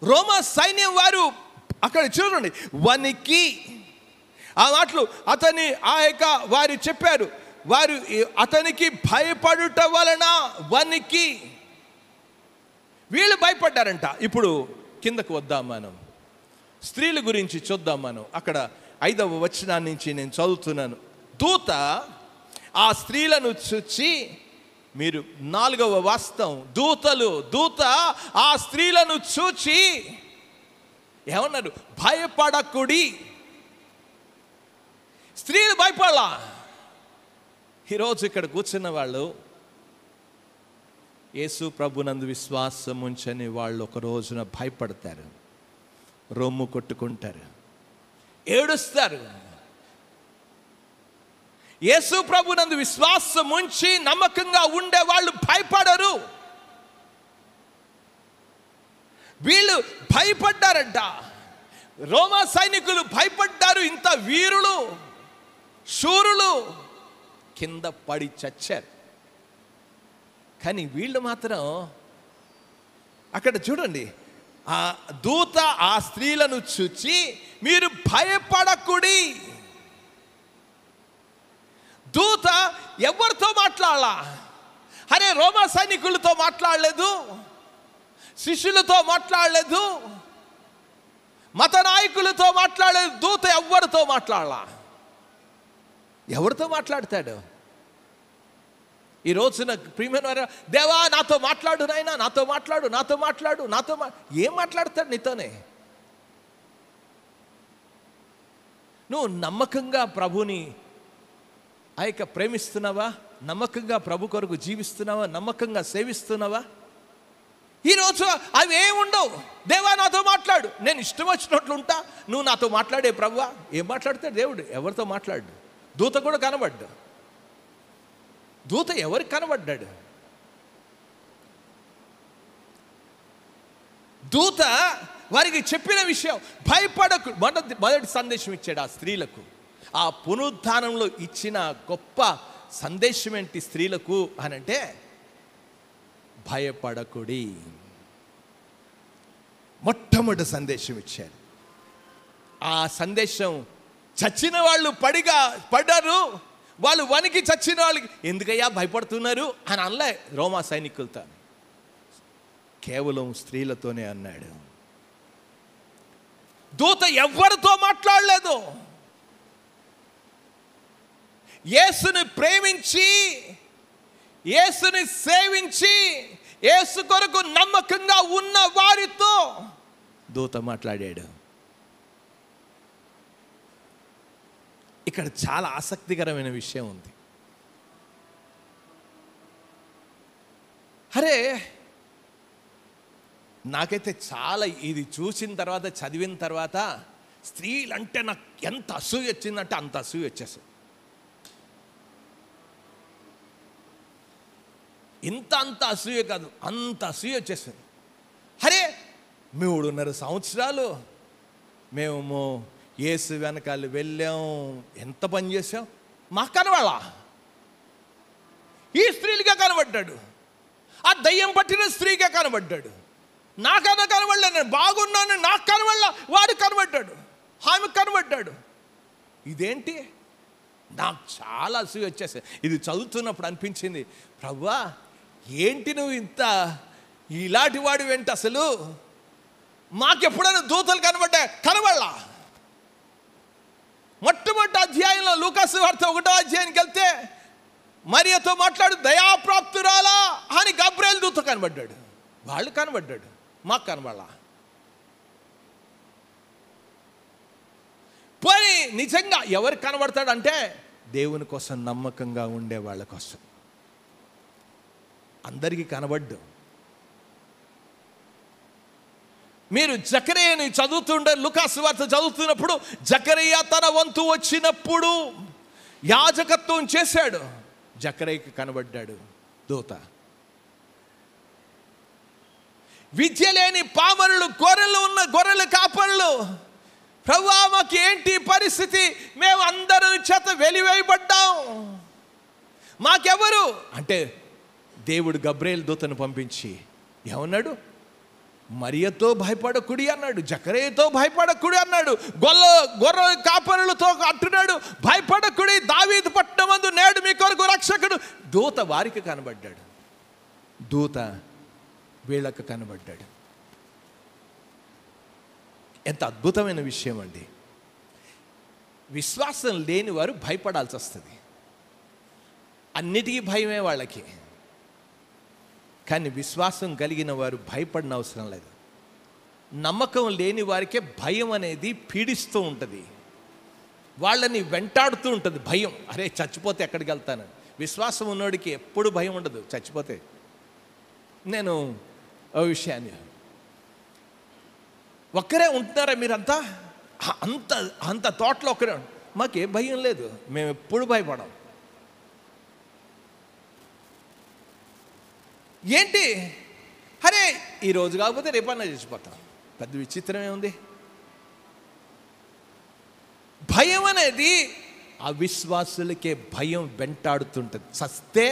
రోమా సైన్యం వారు అక్కడ చూడండి వణికి, ఆ మాటలు వారు చెప్పారు. వారు అతనికి భయపడుట వలన వణికి, వీళ్ళు భయపడ్డారంట. ఇప్పుడు కిందకు వద్దాం, మనం స్త్రీల గురించి చూద్దాం. మనం అక్కడ 5వ వచనాన్ని నుంచి నేను చదువుతున్నాను. దూత ఆ స్త్రీలను చూచి, మీరు 4వ వాస్తవం, దూత ఆ స్త్రీలను చూచి ఏమన్నారు? భయపడకుడి. స్త్రీలు భయపడలా. ఈరోజు ఇక్కడ కూర్చున్న వాళ్ళు యేసు ప్రభునందు విశ్వాసం ఉంచని వాళ్ళు ఒక రోజున భయపడతారు, రొమ్ము కొట్టుకుంటారు, ఏడుస్తారు. యేసు ప్రభునందు విశ్వాసం ఉంచి నమ్మకంగా ఉండే వాళ్ళు భయపడరు. వీళ్ళు భయపడ్డారంట. రోమా సైనికులు భయపడ్డారు. ఇంత వీరులు శూరులు కింద పడి చచ్చారు. కానీ వీళ్ళు మాత్రం అక్కడ చూడండి, ఆ దూత ఆ స్త్రీలను చూచి మీరు భయపడకుడి. దూత ఎవరితో మాట్లాడాలా? అరే రోమా సైనికులతో మాట్లాడలేదు, శిష్యులతో మాట్లాడలేదు, మత నాయకులతో మాట్లాడలేదు. దూత ఎవరితో మాట్లాడాలా? ఎవరితో మాట్లాడతాడు? ఈ రోజున ప్రియమైన వారా, దేవా నాతో మాట్లాడు నాయనా, నాతో మాట్లాడు. ఏం మాట్లాడతాడు నీతోనే? నువ్వు నమ్మకంగా ప్రభుని ప్రేమిస్తున్నావా? నమ్మకంగా ప్రభు కొరకు జీవిస్తున్నావా? నమ్మకంగా సేవిస్తున్నావా? ఈరోజు అవి ఏముండవు. దేవా నాతో మాట్లాడు, నేను ఇష్టం వచ్చినట్లు ఉంటా, నువ్వు నాతో మాట్లాడే ప్రభువా? ఏం మాట్లాడతాడు దేవుడు? ఎవరితో మాట్లాడు? దూత కూడా కనబడ్డా. దూత ఎవరికి కనబడ్డాడు? దూత వారికి చెప్పిన విషయం, భయపడకు. మొదటి సందేశం ఇచ్చాడు ఆ స్త్రీలకు. ఆ పునరుద్ధానంలో ఇచ్చిన గొప్ప సందేశం ఏంటి స్త్రీలకు అనంటే, భయపడకుడి. మొట్టమొదటి సందేశం ఇచ్చాడు. ఆ సందేశం చచ్చిన వాళ్ళు పడ్డారు, వాళ్ళు వణికి చచ్చిన వాళ్ళకి ఎందుకయ్యా భయపడుతున్నారు అని అనలే రోమా సైనికులతో, కేవలం స్త్రీలతోనే అన్నాడు. దూత ఎవరితో మాట్లాడలేదు. యేసుని ప్రేమించి, యేసుని సేవించి, యేసు కొరకు నమ్మకంగా ఉన్న వారితో దూత మాట్లాడాడు. ఇక్కడ చాలా ఆసక్తికరమైన విషయం ఉంది. అరే, నాకైతే చాలా ఇది చూసిన తర్వాత, చదివిన తర్వాత స్త్రీలంటే నాకు ఎంత అసూయ వచ్చిందంటే అంత అసూయ వచ్చేస్తుంది. అంత అసూయ కాదు, అంత అసూయ వచ్చేస్తుంది. అరే, 3.5 సంవత్సరాలు మేము యేసు వెనకాల వెళ్ళాం, ఎంత పని చేసాం, మాకు కనబడాలా? ఈ స్త్రీలుగా కనబడ్డాడు, ఆ దయ్యం పట్టిన స్త్రీగా కనబడ్డాడు. నాకన్నా కనబడలే, నేను బాగున్నాను, నాకు కనబడలా, వాడు కనబడ్డాడు, ఆమె కనబడ్డాడు. ఇదేంటి? నాకు చాలా అసూయ వచ్చేసాయి. ఇది చదువుతున్నప్పుడు అనిపించింది, ప్రభువా ఏంటి నువ్వు ఇలాంటి వాడు ఏంటి? అసలు మాకెప్పుడైనా దూతలు కనబడలా? మొట్టమొదటి అధ్యాయంలో లూకాసు వార్త 1వ అధ్యాయానికి వెళ్తే, మరియతో మాట్లాడు దయాప్రాప్తురాలా అని గబ్రియేలు దూత కనబడ్డాడు. వాళ్ళు కనబడ్డాడు, మాకు కనబడలా. పోయి నిజంగా ఎవరు కనబడతాడంటే దేవుని కోసం నమ్మకంగా ఉండే వాళ్ళ కోసం. అందరికీ కనబడ్డు. మీరు జకరియని చదువుతుండే, లూకాసు వార్త చదువుతున్నప్పుడు, జకరియా తన వంతు వచ్చినప్పుడు యాజకత్వం చేశాడు. జకరియకి కనబడ్డాడు దూత. విద్య లేని పామరులు, గొర్రెలు కాపరులు, ప్రభువా మాకు ఏంటి పరిస్థితి, మేము అందరూ చేత వెలివేయబడ్డాం, మాకెవరు అంటే దేవుడు గబ్రియేలు దూతను పంపించి ఏమన్నాడు? మరియతో భయపడకుడి అన్నాడు, జకరియతో భయపడకుడి అన్నాడు, గొర్రె కాపరులతో అంటున్నాడు, భయపడకుడి, దావీదు పట్టణమందు నేడు మీ కొరకు రక్షకుడు. దూత వారికి కనబడ్డాడు, దూత వీళ్ళకు కనబడ్డాడు. ఎంత అద్భుతమైన విషయం అండి. విశ్వాసం లేని వారు భయపడాల్సి వస్తుంది. అన్నిటికీ భయమే వాళ్ళకి. కానీ విశ్వాసం కలిగిన వారు భయపడిన అవసరం లేదు. నమ్మకం లేని వారికే భయం అనేది పీడిస్తూ ఉంటుంది, వాళ్ళని వెంటాడుతూ ఉంటుంది భయం. అరే చచ్చిపోతే ఎక్కడికి వెళ్తాను? విశ్వాసం ఉన్నోడికి ఎప్పుడు భయం ఉండదు చచ్చిపోతే. నేను ఓ విషయాన్ని, ఒక్కరే ఉంటున్నారా మీరంతా? అంత తోటలో ఒక్కరే, మాకే భయం లేదు, మేము ఎప్పుడు భయపడం. ఏంటి? అరే ఈరోజు కాకపోతే రేపన్నా చచ్చిపోతాం, పెద్ద విచిత్రమే ఉంది. భయం అనేది అవిశ్వాసులకే భయం వెంటాడుతుంటుంది. చస్తే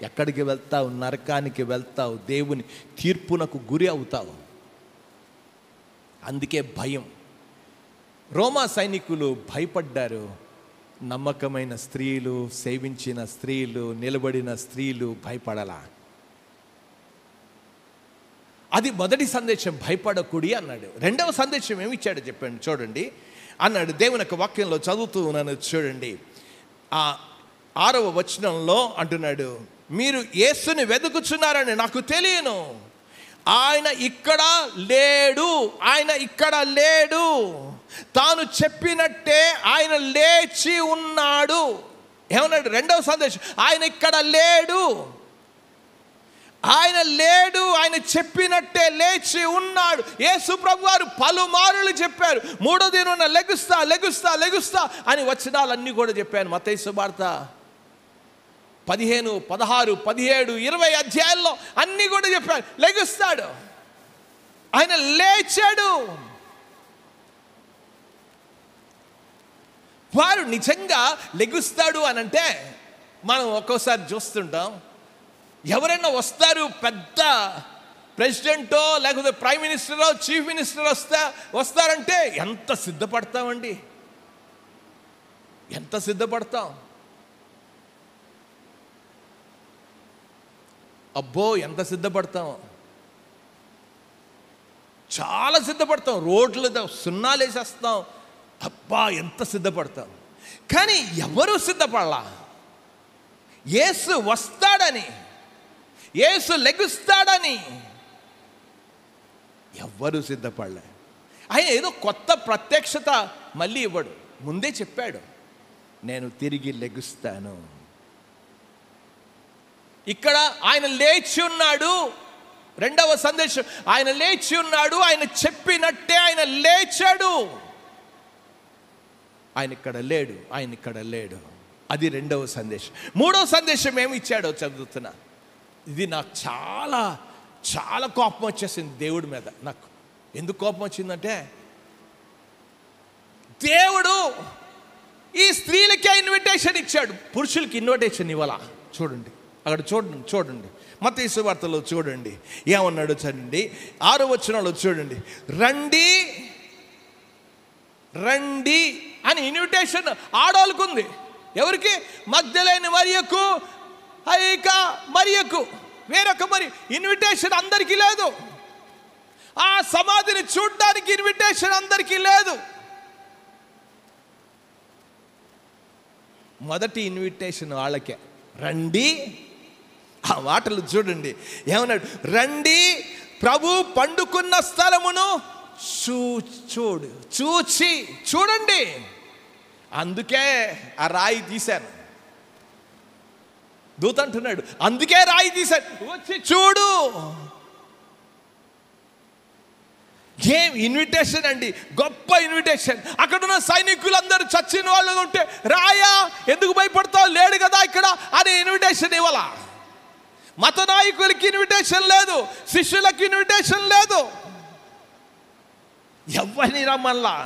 ఎక్కడికి వెళ్తావు? నరకానికి వెళ్తావు, దేవుని తీర్పునకు గురి అవుతావు. అందుకే భయం. రోమా సైనికులు భయపడ్డారు. నమ్మకమైన స్త్రీలు, సేవించిన స్త్రీలు, నిలబడిన స్త్రీలు భయపడలా. అది మొదటి సందేశం, భయపడకుడి అన్నాడు. రెండవ సందేశం ఏమి ఇచ్చాడో చెప్పండి, చూడండి అన్నాడు. దేవుని యొక్క వాక్యంలో చదువుతూ ఉన్నాను, చూడండి. ఆ 6వ వచనంలో అంటున్నాడు, మీరు యేసుని వెతుకుచున్నారని నాకు తెలియను, ఆయన ఇక్కడ లేడు, ఆయన ఇక్కడ లేడు, తాను చెప్పినట్టే ఆయన లేచి ఉన్నాడు. ఏమన్నాడు? రెండవ సందేశం, ఆయన ఇక్కడ లేడు, ఆయన లేడు, ఆయన చెప్పినట్టే లేచి ఉన్నాడు. యేసు ప్రభువారు పలుమారులు చెప్పారు. 3వ దినాన లెగుస్తా లెగుస్తా లెగుస్తా అని వచనాలన్నీ కూడా చెప్పాను. మత్తయి సువార్త 15, 16, 17, 20 అధ్యాయాల్లో అన్నీ కూడా చెప్పారు. లెగుస్తాడు. ఆయన లేచాడు. వారు నిజంగా లెగుస్తాడు అని అంటే మనం ఒక్కోసారి చూస్తుంటాం, ఎవరైనా వస్తారు, పెద్ద ప్రెసిడెంటో లేకపోతే ప్రైమ్ మినిస్టరో చీఫ్ మినిస్టర్ వస్తారంటే ఎంత సిద్ధపడతామండి, ఎంత సిద్ధపడతాం. అబ్బో ఎంత సిద్ధపడతాం, చాలా సిద్ధపడతాం. రోడ్లు సున్నాలు వేసేస్తాం. అబ్బా ఎంత సిద్ధపడతాం. కానీ ఎవరు సిద్ధపడలా. యేసు వస్తాడని, యేసు లెగుస్తాడని ఎవ్వరూ సిద్ధపడలే. ఆయన ఏదో కొత్త ప్రత్యక్షత మళ్ళీ ఇవ్వడు, ముందే చెప్పాడు, నేను తిరిగి లెగుస్తాను. ఇక్కడ ఆయన లేచి ఉన్నాడు. రెండవ సందేశం, ఆయన లేచి ఉన్నాడు, ఆయన చెప్పినట్టే ఆయన లేచాడు. ఆయన ఇక్కడ లేడు, ఆయన ఇక్కడ లేడు. అది రెండవ సందేశం. మూడవ సందేశం ఏమి ఇచ్చాడో చదువుతున్నా. ఇది నాకు చాలా చాలా కోపం వచ్చేసింది దేవుడి మీద. నాకు ఎందుకు కోపం వచ్చిందంటే, దేవుడు ఈ స్త్రీలకే ఇన్విటేషన్ ఇచ్చాడు, పురుషులకి ఇన్విటేషన్ ఇవ్వాల. చూడండి అక్కడ, చూడండి మత్తయి సువార్తలో చూడండి ఏమన్నాడు చదండి. 6వ వచనంలో చూడండి, రండి రండి అని ఇన్విటేషన్ ఆడోళ్ళకు ఉంది. ఎవరికి? మగ్దలేని మరియకు, మరియకు. వేరొక మరి ఇన్విటేషన్ అందరికీ లేదు. ఆ సమాధిని చూడడానికి ఇన్విటేషన్ అందరికీ లేదు. మొదటి ఇన్విటేషన్ వాళ్ళకే, రండి. ఆ మాటలు చూడండి ఏమన్నాడు, రండి ప్రభు పండుకున్న స్థలమును చూచి చూడండి. అందుకే ఆ రాయి తీశాను. దూత అంటున్నాడు, అందుకే రాయి తీశాను, వచ్చి చూడు. ఏం ఇన్విటేషన్ అండి, గొప్ప ఇన్విటేషన్. అక్కడున్న సైనికులందరూ చచ్చిన వాళ్ళు ఉంటే, రాయా ఎందుకు భయపడతావు, లేడు కదా ఇక్కడ అని ఇన్విటేషన్ ఇవ్వాల. మత నాయకులకి ఇన్విటేషన్ లేదు, శిష్యులకి ఇన్విటేషన్ లేదు, ఎవరిని రమ్మల్లా.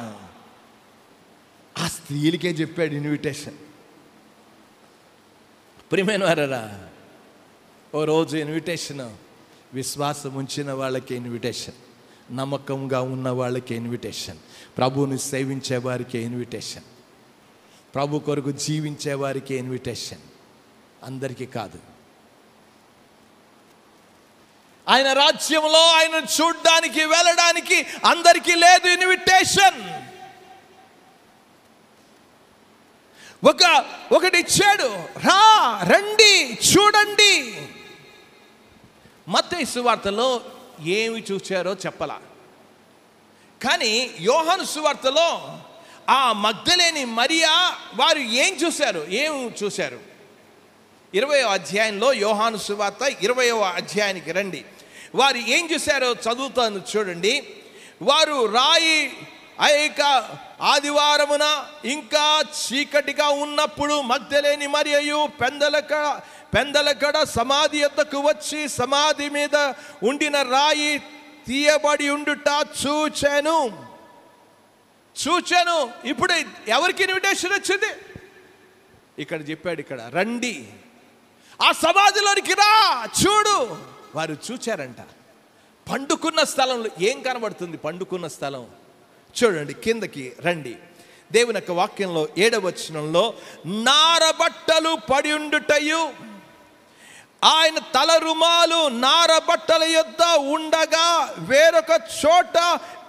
ఆ స్త్రీలకే చెప్పాడు ఇన్విటేషన్. ప్రియమైన వారరా, ఓ రోజు ఇన్విటేషన్ విశ్వాసం ఉంచిన వాళ్ళకి ఇన్విటేషన్, నమ్మకంగా ఉన్న వాళ్ళకి ఇన్విటేషన్, ప్రభువుని సేవించే వారికి ఇన్విటేషన్, ప్రభు కొరకు జీవించే వారికి ఇన్విటేషన్, అందరికీ కాదు. ఆయన రాజ్యంలో ఆయన చూడ్డానికి వెళ్ళడానికి అందరికీ లేదు ఇన్విటేషన్. ఒకటి ఇచ్చాడు, రండి చూడండి. మత్తయి సువార్తలో ఏమి చూశారో చెప్పలా, కానీ యోహాను సువార్తలో ఆ మగ్దలేని మరియా వారు ఏం చూశారు? 20వ అధ్యాయంలో, యోహాను సువార్త 20వ అధ్యాయానికి రండి. వారు ఏం చూశారో చదువుతాను చూడండి. వారు రాయి ఆదివారమున ఇంకా చీకటిగా ఉన్నప్పుడు మగ్దలేని మరియయు పెందలకడ సమాధి యొద్దకు వచ్చి సమాధి మీద ఉండిన రాయి తీయబడి ఉండుట చూచాను. ఇప్పుడు ఎవరికి ఇన్విటేషన్ వచ్చింది? ఇక్కడ చెప్పాడు, ఇక్కడ రండి, ఆ సమాధిలోనికి రా, చూడు. వారు చూచారంట. పండుకున్న స్థలంలో ఏం కనబడుతుంది? పండుకున్న స్థలం చూడండి, కిందకి రండి. దేవుని యొక్క వాక్యంలో 7వ వచనంలో, నారబట్టలు పడి ఉండుటయు ఆయన తల రుమాలు నారబట్టల యొద్ద ఉండగా వేరొక చోట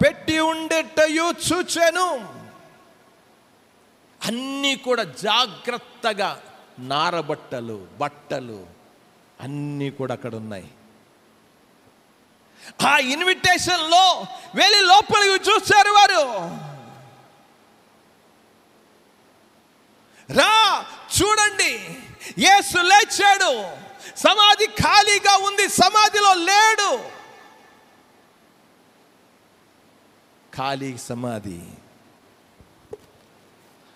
పెట్టి ఉండేటయు చూచెను. అన్నీ కూడా జాగ్రత్తగా నారబట్టలు, బట్టలు అన్నీ కూడా అక్కడ ఉన్నాయి. ఆ ఇన్విటేషన్లో వెళ్ళి లోపలికి చూశారు వారు. రా చూడండి, యేసు లేచాడు, సమాధి ఖాళీగా ఉంది, సమాధిలో లేడు. ఖాళీ సమాధి.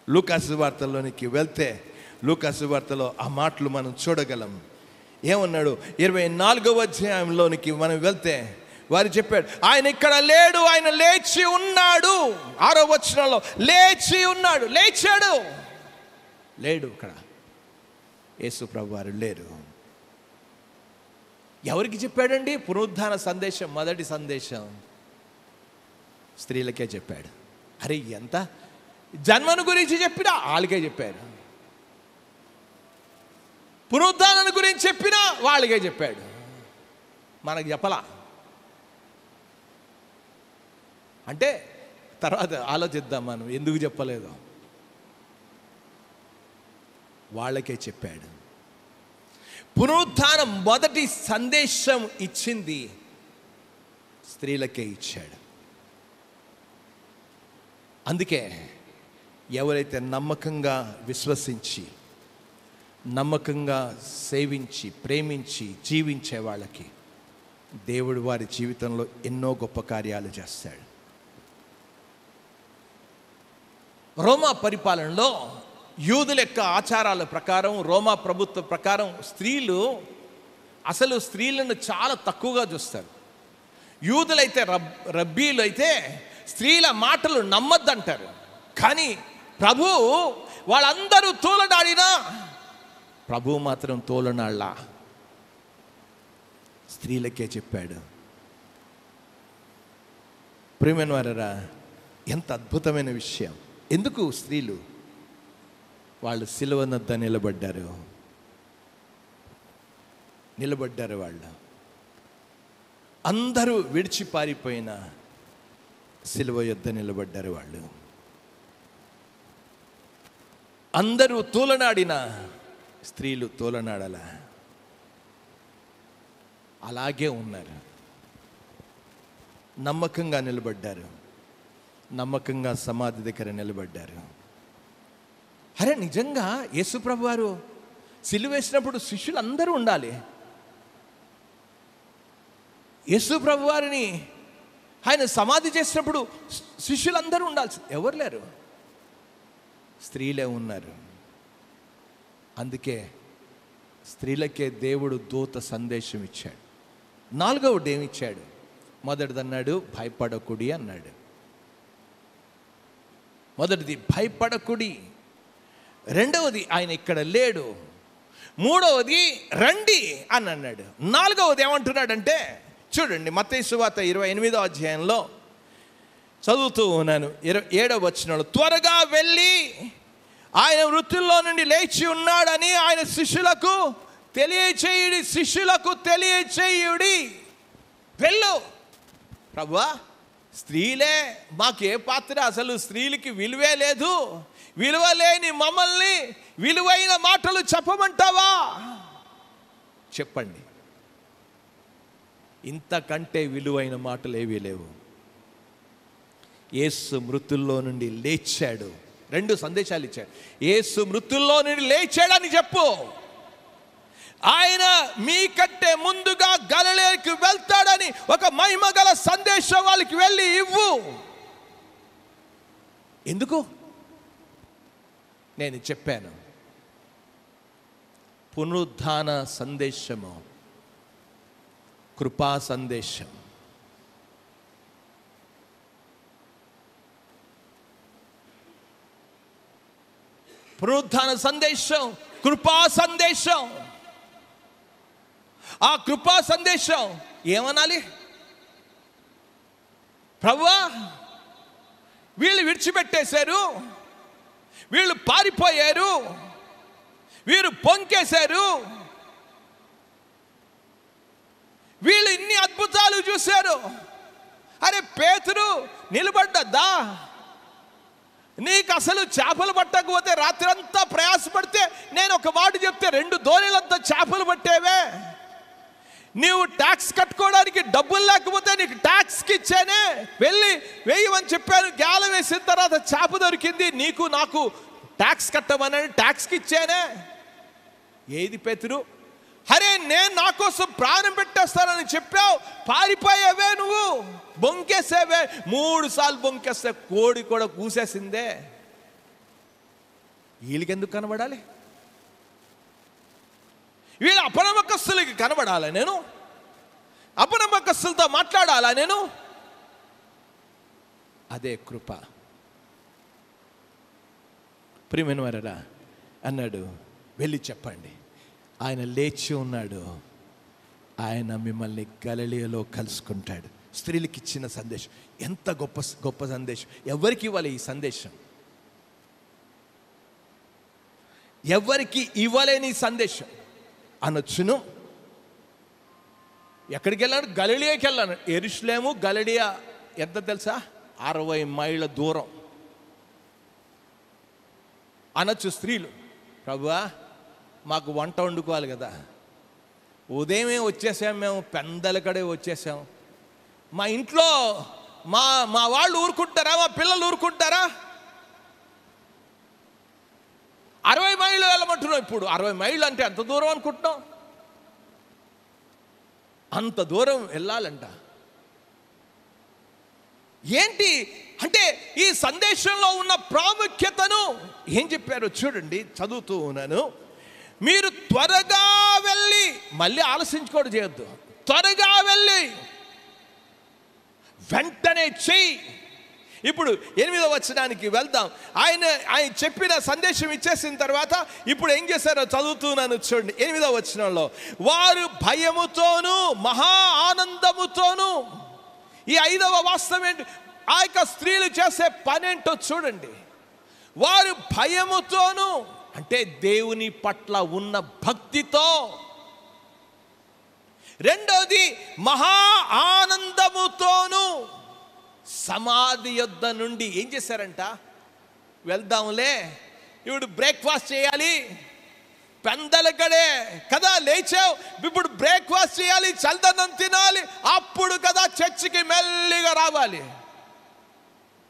లూకాసు వార్తలోనికి వెళ్తే, లూకాసు వార్తలో ఆ మాటలు మనం చూడగలం. ఏమన్నాడు? 24వ అధ్యాయంలోనికి మనం వెళ్తే వారు చెప్పాడు, ఆయన ఇక్కడ లేడు, ఆయన లేచి ఉన్నాడు. 6వ వచనంలో లేచి ఉన్నాడు, లేచాడు. లేడు, ఇక్కడ యేసు ప్రభు వారు లేరు. ఎవరికి చెప్పాడండి పునరుద్ధాన సందేశం? మొదటి సందేశం స్త్రీలకే చెప్పాడు. అరే ఎంత జన్మను గురించి చెప్పినా వాళ్ళకే చెప్పాడు, పునరుద్ధానం గురించి చెప్పినా వాళ్ళకే చెప్పాడు, మనకు చెప్పలా. అంటే తర్వాత ఆలోచిద్దాం మనం ఎందుకు చెప్పలేదు. వాళ్ళకే చెప్పాడు. పునరుద్ధానం మొదటి సందేశం ఇచ్చింది స్త్రీలకే ఇచ్చాడు. అందుకే ఎవరైతే నమ్మకంగా విశ్వసించి, నమ్మకంగా సేవించి, ప్రేమించి జీవించే వాళ్ళకి దేవుడు వారి జీవితంలో ఎన్నో గొప్ప కార్యాలు చేస్తాడు. రోమా పరిపాలనలో యూదుల యొక్క ఆచారాల ప్రకారం, రోమా ప్రభుత్వ ప్రకారం స్త్రీలను చాలా తక్కువగా చూస్తారు. యూదులైతే రబ్బీలు అయితే స్త్రీల మాటలు నమ్మద్దంటారు. కానీ ప్రభు వాళ్ళందరూ తోలడాడినా ప్రభు మాత్రం తోలనాళ్ళ స్త్రీలకే చెప్పాడు. ప్రియమైన వారరా, ఎంత అద్భుతమైన విషయం. ఎందుకు స్త్రీలు వాళ్ళు సిలువనొద్ద నిలబడ్డారు. వాళ్ళు అందరూ విడిచి పారిపోయిన సిలువ యొద్ద నిలబడ్డారు. వాళ్ళు అందరూ తోలనాడిన స్త్రీలు తోలనాడలా అలాగే ఉన్నారు. నమ్మకంగా నిలబడ్డారు, నమ్మకంగా సమాధి దగ్గర నిలబడ్డారు. అరే నిజంగా యేసుప్రభు వారు సిలువ వేసినప్పుడు శిష్యులు అందరూ ఉండాలి. యేసుప్రభు వారిని ఆయన సమాధి చేసినప్పుడు శిష్యులందరూ ఉండాల్సి, ఎవరు లేరు, స్త్రీలే ఉన్నారు. అందుకే స్త్రీలకే దేవుడు దూత సందేశం ఇచ్చాడు. 4వది ఏమిచ్చాడు? మొదటిది అన్నాడు భయపడకుడి అన్నాడు. మొదటిది భయపడకుడి, 2వది ఆయన ఇక్కడ లేడు, 3వది రండి అని అన్నాడు. 4వది ఏమంటున్నాడంటే చూడండి, మత్తయి సువార్త 28వ అధ్యాయంలో చదువుతూ ఉన్నాను, 27వ వచనంలో, త్వరగా వెళ్ళి ఆయన మృతుల్లో నుండి లేచి ఉన్నాడని ఆయన శిష్యులకు తెలియచేయుడి. వెళ్ళు. ప్రభువా, స్త్రీలే మాకే పాత్ర, అసలు స్త్రీలకి విలువే లేదు, విలువ లేని మమ్మల్ని విలువైన మాటలు చెప్పమంటావా? చెప్పండి. ఇంతకంటే విలువైన మాటలు ఏవీ లేవు. యేసు మృతుల్లో నుండి లేచాడు. 2 సందేశాలు ఇచ్చాడు. యేసు మృతుల్లో నుండి లేచాడని చెప్పు. ఆయన మీకంటే ముందుగా గలిలయకి వెళ్తాడని ఒక మహిమగల సందేశం వాళ్ళకి వెళ్ళి ఇవ్వు. ఎందుకు? నేను చెప్పాను, పునరుద్ధాన సందేశము కృపా సందేశం. పునరుద్ధాన సందేశం కృపా సందేశం. ఆ కృపా సందేశం ఏమనాలి? ప్రభువా, వీళ్ళు విడిచిపెట్టేశారు, వీళ్ళు పారిపోయారు, వీరు పొంకేశారు, వీళ్ళు ఇన్ని అద్భుతాలు చూశారు. అరే పేతురు నిలబడ్డద్దా? నీకు అసలు చేపలు పట్టకపోతే రాత్రంతా ప్రయాసపడితే నేను ఒక మాట చెప్తే 2 దోణీలంతా చేపలు పట్టేవే. నీవు ట్యాక్స్ కట్టుకోవడానికి డబ్బులు లేకపోతే నీకు ట్యాక్స్కి ఇచ్చానే, వెళ్ళి వేయమని చెప్పాను. గ్యాలం వేసిన తర్వాత చేప దొరికింది, నీకు నాకు ట్యాక్స్ కట్టమని ట్యాక్స్కి ఇచ్చానే. ఏది పేతురు? అరే నేను నా కోసం ప్రాణం పెట్టేస్తానని చెప్పావు, పారిపోయావే, నువ్వు బొంకేసావే. 3 సార్లు బొంకేస్తే కోడి కూడా కూసేసిందే. వీళ్ళకెందుకు కనబడాలి? వీళ్ళ అపనమ్మకస్తులకి కనబడాలి నేను? అపనమ్మకస్తులతో మాట్లాడాలా నేను? అదే కృప. ప్రియమైన వారరా అన్నాడు, వెళ్ళి చెప్పండి ఆయన లేచి ఉన్నాడు, ఆయన మిమ్మల్ని గలిలయలో కలుసుకుంటాడు. స్త్రీలకు ఇచ్చిన సందేశం ఎంత గొప్ప గొప్ప సందేశం. ఎవరికి ఇవ్వాలి ఈ సందేశం? ఎవరికి ఇవ్వలేని సందేశం అనొచ్చును. ఎక్కడికి వెళ్ళాను? గలిలయకి వెళ్ళాను. యెరూషలేము గలిలయ ఎంత తెలుసా? 60 మైళ్ళ దూరం. అనొచ్చు స్త్రీలు, ప్రభువా మాకు వంట వండుకోవాలి కదా, ఉదయమే వచ్చేసాం, మేము పెందల కడే వచ్చేసాం, మా ఇంట్లో మా వాళ్ళు ఊరుకుంటారా, మా పిల్లలు ఊరుకుంటారా? 60 మైళ్ళు వెళ్ళమంటున్నాం. ఇప్పుడు 60 మైళ్ళు అంటే ఎంత దూరం అనుకుంటున్నాం? అంత దూరం వెళ్ళాలంట. ఏంటి అంటే ఈ సందేశంలో ఉన్న ప్రాముఖ్యతను ఏం చెప్పారో చూడండి, చదువుతూ ఉన్నాను. మీరు త్వరగా వెళ్ళి, మళ్ళీ ఆలసించుకోవడం చేయొద్దు, త్వరగా వెళ్ళి వెంటనే చెయ్యి. ఇప్పుడు 8వ వచనానికి వెళ్దాం. ఆయన చెప్పిన సందేశం ఇచ్చేసిన తర్వాత ఇప్పుడు ఏం చేశారో చదువుతున్నాను చూడండి. 8వ వచనంలో, వారు భయముతోనూ మహా ఆనందముతోనూ, ఈ 5వ వాస్తవం ఏంటి? ఆ యొక్క స్త్రీలు చేసే పనేంటో చూడండి. వారు భయముతోనూ అంటే దేవుని పట్ల ఉన్న భక్తితో, రెండోది మహా ఆనందముతోనూ సమాధి యొద్ద నుండి ఏం చేశారంట? వెళ్దాంలే, ఇప్పుడు బ్రేక్ఫాస్ట్ చేయాలి, పెందలకడే కదా లేచావు, ఇప్పుడు బ్రేక్ఫాస్ట్ చేయాలి, చల్దనం తినాలి, అప్పుడు కదా చర్చికి మెల్లిగా రావాలి.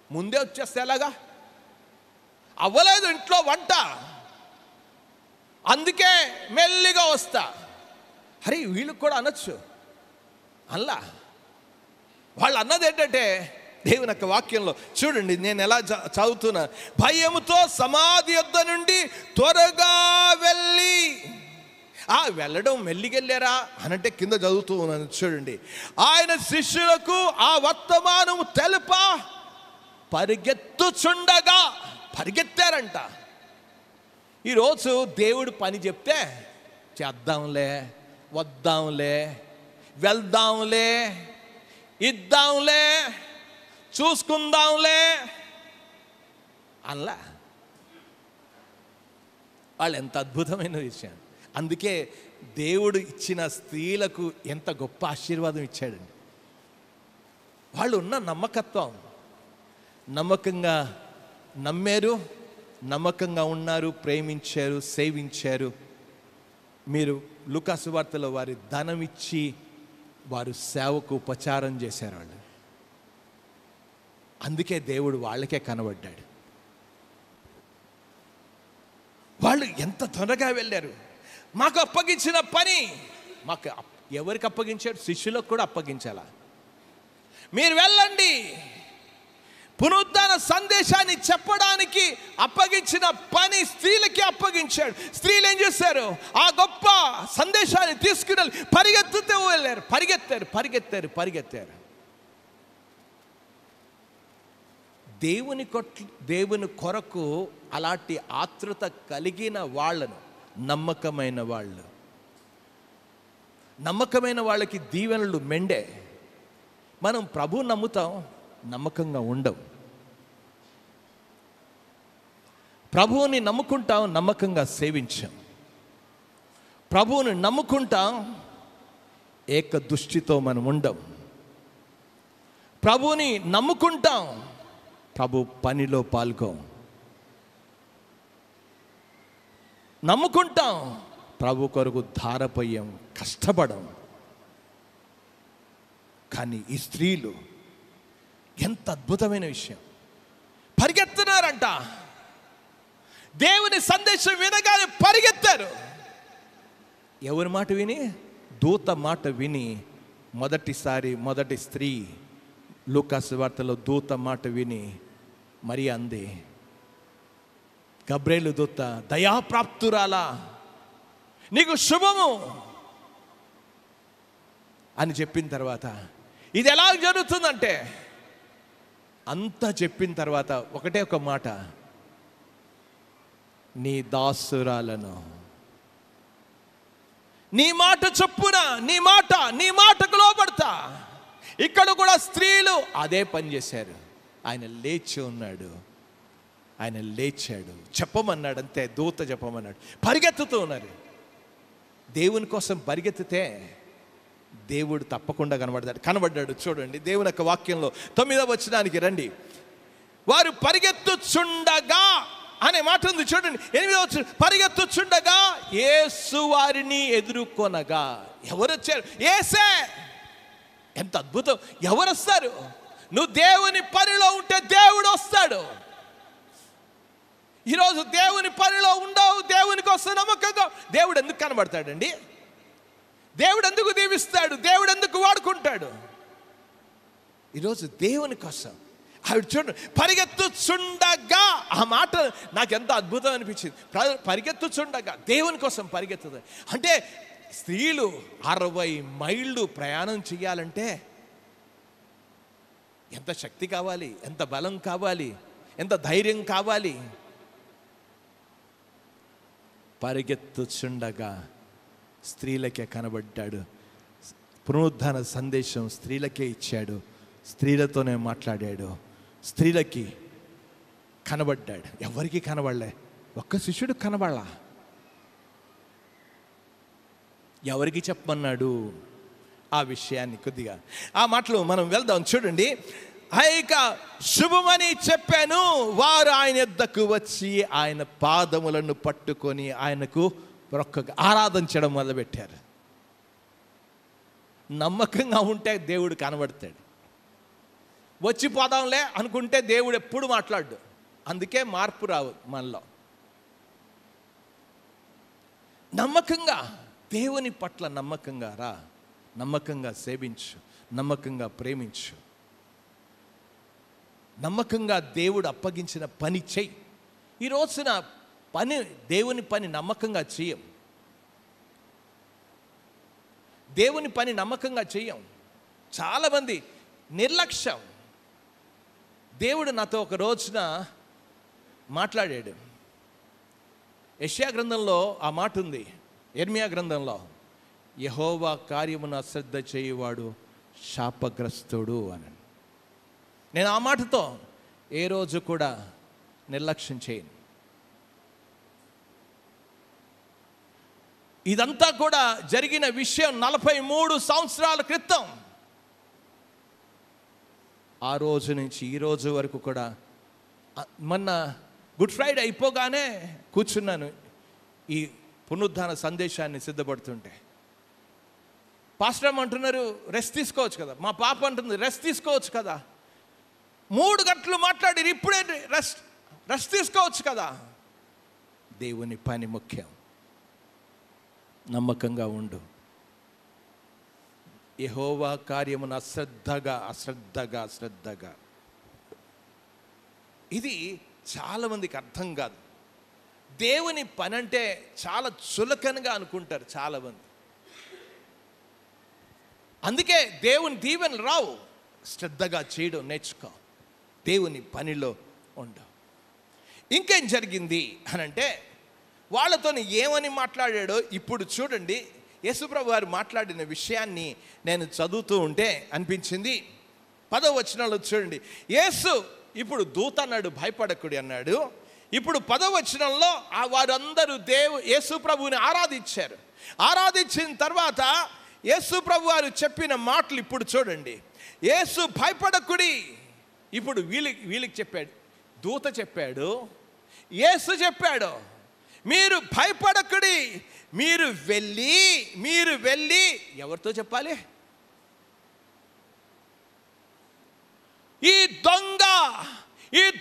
ముందే వచ్చేస్తే ఎలాగా? అవ్వలేదు ఇంట్లో వంట, అందుకే మెల్లిగా వస్తా. అరే వీళ్ళకి కూడా అనొచ్చు. అలా వాళ్ళు అన్నది ఏంటంటే, దేవుని యొక్క వాక్యంలో చూడండి, నేను ఎలా చదువుతున్నా. భయముతో సమాధి యొద్ద నుండి త్వరగా వెళ్ళి, వెళ్ళడం మెల్లిగెళ్ళారా అనంటే కింద చదువుతూ ఉన్నాను చూడండి. ఆయన శిష్యులకు ఆ వర్తమానము తెలుప పరిగెత్తుచుండగా, పరిగెత్తారంట. ఈరోజు దేవుడు పని చెప్తే చేద్దాంలే, వద్దాంలే, వెళ్దాంలే, ఇద్దాంలే, చూసుకుందాంలే అలా. వాళ్ళు ఎంత అద్భుతమైన విషయం. అందుకే దేవుడు ఇచ్చిన స్త్రీలకు ఎంత గొప్ప ఆశీర్వాదం ఇచ్చాడండి. వాళ్ళు ఉన్న నమ్మకత్వం, నమ్మకంగా నమ్మారు, నమ్మకంగా ఉన్నారు, ప్రేమించారు, సేవించారు. మీరు లూకా సువార్తలో వారి ధనం ఇచ్చి వారు సేవకు ఉపచారం చేశారు వాళ్ళు. అందుకే దేవుడు వాళ్ళకే కనబడ్డాడు. వాళ్ళు ఎంత త్వరగా వెళ్ళారు. మాకు అప్పగించిన పని, మాకు ఎవరికి అప్పగించాడు? శిష్యులకు కూడా అప్పగించాలా? మీరు వెళ్ళండి, పునరుద్ధాన సందేశాన్ని చెప్పడానికి అప్పగించిన పని స్త్రీలకి అప్పగించాడు. స్త్రీలు ఏం చేశారు? ఆ గొప్ప సందేశాన్ని తీసుకుని పరిగెత్తుతూ వెళ్ళారు. పరిగెత్తారు. దేవుని కొరకు అలాంటి ఆతృత కలిగిన వాళ్ళను, నమ్మకమైన వాళ్ళకి దీవెనలు మెండే. మనం ప్రభు నమ్ముతాం, నమ్మకంగా ఉండవు. ప్రభువుని నమ్ముకుంటాం, నమ్మకంగా సేవించాం. ప్రభువుని నమ్ముకుంటాం, ఏక దృష్టితో మనం ఉండం. ప్రభువుని నమ్ముకుంటాం, ప్రభు పనిలో పాల్గొం. నమ్ముకుంటాం, ప్రభు కొరకు ధారపోయాం, కష్టపడం. కానీ ఈ స్త్రీలు ఎంత అద్భుతమైన విషయం, పరిగెత్తున్నారంట. దేవుని సందేశం వినగానే పరిగెత్తారు. ఎవరి మాట విని? దూత మాట విని. మొదటి స్త్రీ లూకా సువార్తలో దూత మాట విని మరి అంది, గబ్రియేలు దూత, దయాప్రాప్తురాలా, నీకు శుభము అని చెప్పిన తర్వాత ఇది ఎలా జరుగుతుందంటే, అంతా చెప్పిన తర్వాత ఒకటే ఒక మాట, నీ దాసురాలను, నీ మాట చొప్పున, నీ మాటకు లోబడతా. ఇక్కడ కూడా స్త్రీలు అదే పని చేశారు. ఆయన లేచి ఉన్నాడు, ఆయన లేచాడు, చెప్పమన్నాడు, అంతే, దూత చెప్పమన్నాడు, పరిగెత్తుతూ ఉన్నారు. దేవుని కోసం పరిగెత్తితే దేవుడు తప్పకుండా కనబడ్డాడు. చూడండి దేవుని యొక్క వాక్యంలో 9వ వచనానికి రండి. వారు పరిగెత్తుచుండగా అనే మాట ఉంది చూడండి. 8వ వచనం, పరిగెత్తుచుండగా యేసు వారిని ఎదుర్కొనగా. ఎవరు వచ్చారు? యేసే. ఎంత అద్భుతం! ఎవరు వస్తారు? నువ్వు దేవుని పనిలో ఉంటే దేవుడు వస్తాడు. ఈరోజు దేవుని పనిలో ఉండవు, దేవుని కోసం నమ్మకంగా, దేవుడు ఎందుకు కనబడతాడండి? దేవుడు ఎందుకు దీవిస్తాడు? దేవుడు ఎందుకు వాడుకుంటాడు? ఈరోజు దేవుని కోసం ఆవిడ చూడండి, పరిగెత్తుచుండగా. ఆ మాట నాకు ఎంత అద్భుతం అనిపించింది. పరిగెత్తుచుండగా, దేవుని కోసం పరిగెత్తుతుంది అంటే స్త్రీలు 60 మైళ్ళు ప్రయాణం చేయాలంటే ఎంత శక్తి కావాలి, ఎంత బలం కావాలి, ఎంత ధైర్యం కావాలి. పరిగెత్తుచుండగా స్త్రీలకే కనబడ్డాడు. పునరుద్ధాన సందేశం స్త్రీలకే ఇచ్చాడు, స్త్రీలతోనే మాట్లాడాడు, స్త్రీలకి కనబడ్డాడు. ఎవరికి కనబడలే, ఒక్క శిష్యుడు కనబడలా. ఎవరికి చెప్పమన్నాడు ఆ విషయాన్ని? కొద్దిగా ఆ మాటలు మనం వెళ్దాం. చూడండి, ఇక శుభమని చెప్పాను. వారు ఆయన యొద్దకు వచ్చి ఆయన పాదములను పట్టుకొని ఆయనకు ఆరాధించడం మొదలుపెట్టారు. నమ్మకంగా ఉంటే దేవుడు కనబడతాడు. వచ్చి పోదాంలే అనుకుంటే దేవుడు ఎప్పుడు మాట్లాడు. అందుకే మార్పు రావు మనలో. నమ్మకంగా దేవుని పట్ల నమ్మకంగా రా, నమ్మకంగా సేవించు, నమ్మకంగా ప్రేమించు, నమ్మకంగా దేవుడు అప్పగించిన పని చెయ్యి. ఈ రోజున దేవుని పని నమ్మకంగా చెయ్యం. దేవుని పని నమ్మకంగా చెయ్యం. చాలామంది నిర్లక్ష్యం. దేవుడు నాతో ఒక రోజున మాట్లాడాడు. యెషయా గ్రంథంలో ఆ మాట ఉంది, యెర్మీయా గ్రంథంలో, యెహోవా కార్యమును అశ్రద్ధ చేయువాడు శాపగ్రస్తుడు అని. నేను ఆ మాటతో ఏ రోజు కూడా నిర్లక్ష్యం చేయను. ఇదంతా కూడా జరిగిన విషయం 43 సంవత్సరాల క్రితం. ఆ రోజు నుంచి ఈ రోజు వరకు కూడా, మొన్న గుడ్ ఫ్రైడే అయిపోగానే కూర్చున్నాను ఈ పునరుద్ధాన సందేశాన్ని సిద్ధపడుతుంటే. పాస్టర్ అంటున్నారు రెస్ట్ తీసుకోవచ్చు కదా, మా పాప అంటుంది రెస్ట్ తీసుకోవచ్చు కదా, 3 గంటలు మాట్లాడి ఇప్పుడే రెస్ట్ తీసుకోవచ్చు కదా. దేవుని పని ముఖ్యం. నమ్మకంగా ఉండు. యెహోవా కార్యమును అశ్రద్ధగా ఇది చాలామందికి అర్థం కాదు. దేవుని పని అంటే చాలా చులకనగా అనుకుంటారు చాలామంది. అందుకే దేవుని దీవెనలు రావు. శ్రద్ధగా చేయడం నేర్చుకో, దేవుని పనిలో ఉండు. ఇంకేం జరిగింది అని అంటే, వాళ్ళతో ఏమని మాట్లాడాడో ఇప్పుడు చూడండి. యేసుప్రభు వారు మాట్లాడిన విషయాన్ని నేను చదువుతూ ఉంటే అనిపించింది. 10వ వచనంలో చూడండి, యేసు ఇప్పుడు దూత అన్నాడు, భయపడకుడి అన్నాడు. ఇప్పుడు 10వ వచనంలో వారందరూ యేసుప్రభుని ఆరాధించారు. ఆరాధించిన తర్వాత యేసుప్రభు వారు చెప్పిన మాటలు ఇప్పుడు చూడండి. యేసు భయపడకుడి, ఇప్పుడు వీళ్ళకి చెప్పాడు, దూత చెప్పాడు, యేసు చెప్పాడు, మీరు భయపడకుడి, మీరు వెళ్ళి ఎవరితో చెప్పాలి? ఈ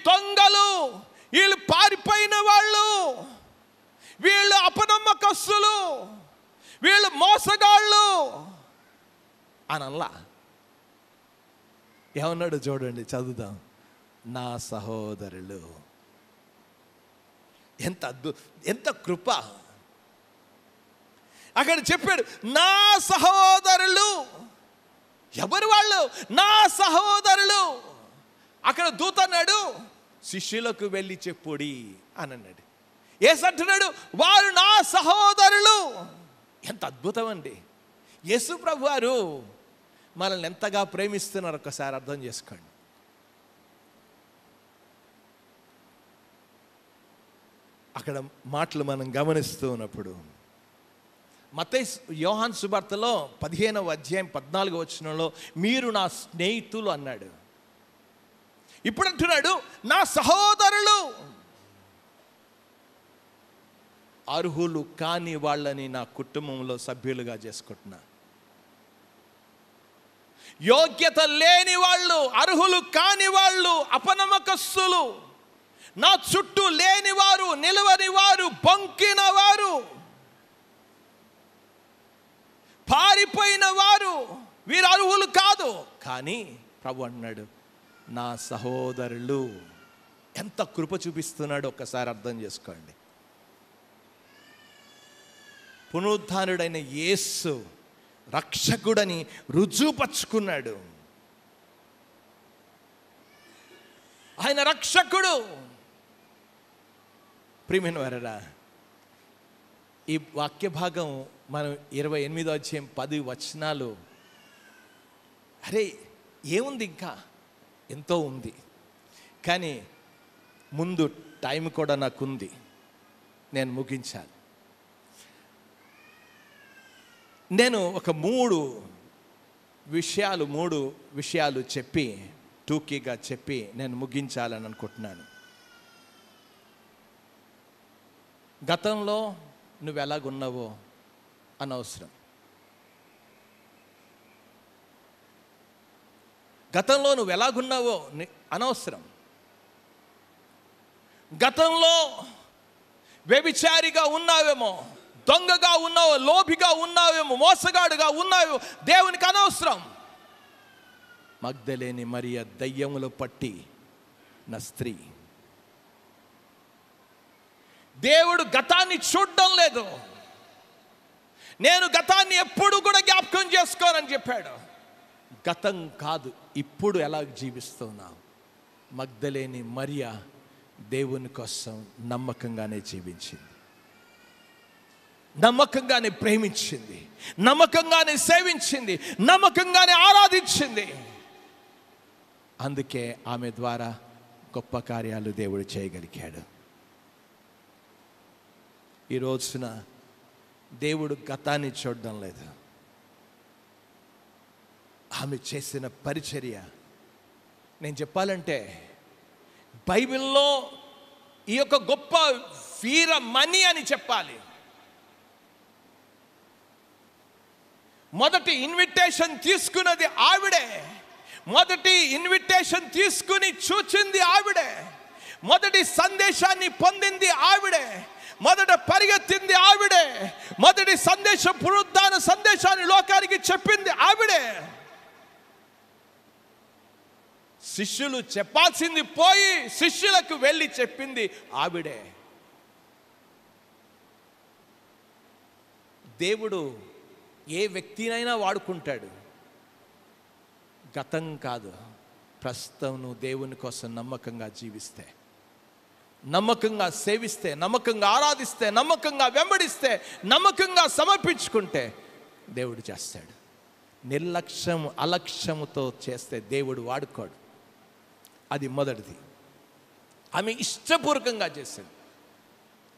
దొంగలు, వీళ్ళు పారిపోయిన వాళ్ళు, వీళ్ళు అపనమ్మకస్తులు, వీళ్ళు మోసగాళ్ళు అనల్లా. ఏమన్నాడు చూడండి, చదువుదాం. నా సహోదరులు. ఎంత కృప! అక్కడ చెప్పాడు, నా సహోదరులు. ఎవరు వాళ్ళు? నా సహోదరులు. అక్కడ దూత అన్నాడు, శిష్యులకు వెళ్ళి చెప్పుడి అని అన్నాడు. యేసు అంటున్నాడు, వారు నా సహోదరులు. ఎంత అద్భుతం అండి! యేసు ప్రభు వారు మనల్ని ఎంతగా ప్రేమిస్తున్నారు ఒకసారి అర్థం చేసుకోండి. అక్కడ మాటలు మనం గమనిస్తూ ఉన్నప్పుడు మత్తయి యోహాను సువార్తలో 15వ అధ్యాయం 14వ వచనంలో మీరు నా స్నేహితులు అన్నాడు. ఇప్పుడు అంటున్నాడు నా సహోదరులు. అర్హులు కాని వాళ్ళని నా కుటుంబంలో సభ్యులుగా చేసుకుంటున్నా. యోగ్యత లేని వాళ్ళు, అర్హులు కాని వాళ్ళు, అపనమ్మకస్తులు, నా చుట్టూ లేని వారు, నిలవని వారు, బొంకిన వారు, పారిపోయిన వారు, వీరు అర్హులు కాదు. కానీ ప్రభు అన్నాడు నా సహోదరులు. ఎంత కృప చూపిస్తున్నాడు ఒక్కసారి అర్థం చేసుకోండి. పునరుద్ధానుడైన యేసు రక్షకుడని రుజువుపరుచుకున్నాడు. ఆయన రక్షకుడు. ప్రియమైన వారరా, ఈ వాక్య భాగం మనం 28వ అధ్యాయం 10 వచనాలు. అరే ఏముంది, ఇంకా ఎంతో ఉంది. కానీ ముందు టైం కూడా నాకుంది, నేను ముగించాలి. నేను ఒక మూడు విషయాలు చెప్పి టూకీగా చెప్పి నేను ముగించాలని అనుకుంటున్నాను. గతంలో నువ్వు ఎలాగున్నావో అనవసరం. గతంలో నువ్వు ఎలాగున్నావో అనవసరం. గతంలో వ్యభిచారిగా ఉన్నావేమో, దొంగగా ఉన్నావో, లోభిగా ఉన్నావేమో, మోసగాడుగా ఉన్నావేమో, దేవునికి అనవసరం. మగ్దలేని మరియ దయ్యములు పట్టి నా స్త్రీ. దేవుడు గతాన్ని చూడడం లేదు. నేను గతాన్ని ఎప్పుడు కూడా జ్ఞాపకం చేసుకోనని చెప్పాడు. గతం కాదు, ఇప్పుడు ఎలా జీవిస్తున్నావు? మగ్దలేని మరియ దేవుని కోసం నమ్మకంగానే జీవించింది, నమ్మకంగానే ప్రేమించింది, నమ్మకంగానే సేవించింది, నమ్మకంగానే ఆరాధించింది. అందుకే ఆమె ద్వారా గొప్ప కార్యాలు దేవుడు చేయగలిగాడు. ఈ రోజున దేవుడు గతాన్ని చూడడం లేదు. ఆమె చేసిన పరిచర్య, నేను చెప్పాలంటే బైబిల్లో ఈ యొక్క గొప్ప వీరమణి అని చెప్పాలి. మొదటి ఇన్విటేషన్ తీసుకున్నది ఆవిడే. మొదటి ఇన్విటేషన్ తీసుకుని చూచింది ఆవిడే. మొదటి సందేశాన్ని పొందింది ఆవిడే. మొదట పరిగెత్తింది ఆవిడే. మొదటి సందేశం, పునరుద్ధాన సందేశాన్ని లోకానికి చెప్పింది ఆవిడే. శిష్యులు చెప్పాల్సింది పోయి శిష్యులకు వెళ్ళి చెప్పింది ఆవిడే. దేవుడు ఏ వ్యక్తినైనా వాడుకుంటాడు. గతం కాదు, ప్రస్తుతం నువ్వు దేవుని కోసం నమ్మకంగా జీవిస్తే, నమ్మకంగా సేవిస్తే, నమ్మకంగా ఆరాధిస్తే, నమ్మకంగా వెంబడిస్తే, నమ్మకంగా సమర్పించుకుంటే దేవుడు చేస్తాడు. నిర్లక్ష్యం, అలక్ష్యముతో చేస్తే దేవుడు వాడుకోడు. అది మొదటిది. ఆమె ఇష్టపూర్వకంగా చేసింది.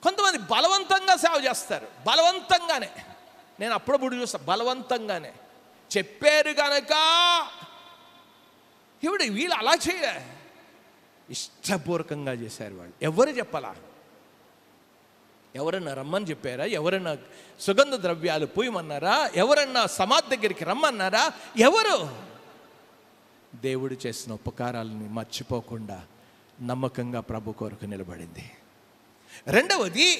కొంతమంది బలవంతంగా సేవ చేస్తారు, బలవంతంగానే. నేను అప్పుడప్పుడు చూస్తా, బలవంతంగానే చెప్పారు కనుక ఇప్పుడు వీళ్ళు అలా చేయలే, ఇష్టపూర్వకంగా చేశారు వాళ్ళు. ఎవరు చెప్పాలా? ఎవరన్నా రమ్మని చెప్పారా? ఎవరన్నా సుగంధ ద్రవ్యాలు పూయమన్నారా? ఎవరన్నా సమాధి దగ్గరికి రమ్మన్నారా? ఎవరు? దేవుడు చేసిన ఉపకారాలని మర్చిపోకుండా నమ్మకంగా ప్రభు కొరకు నిలబడింది. రెండవది,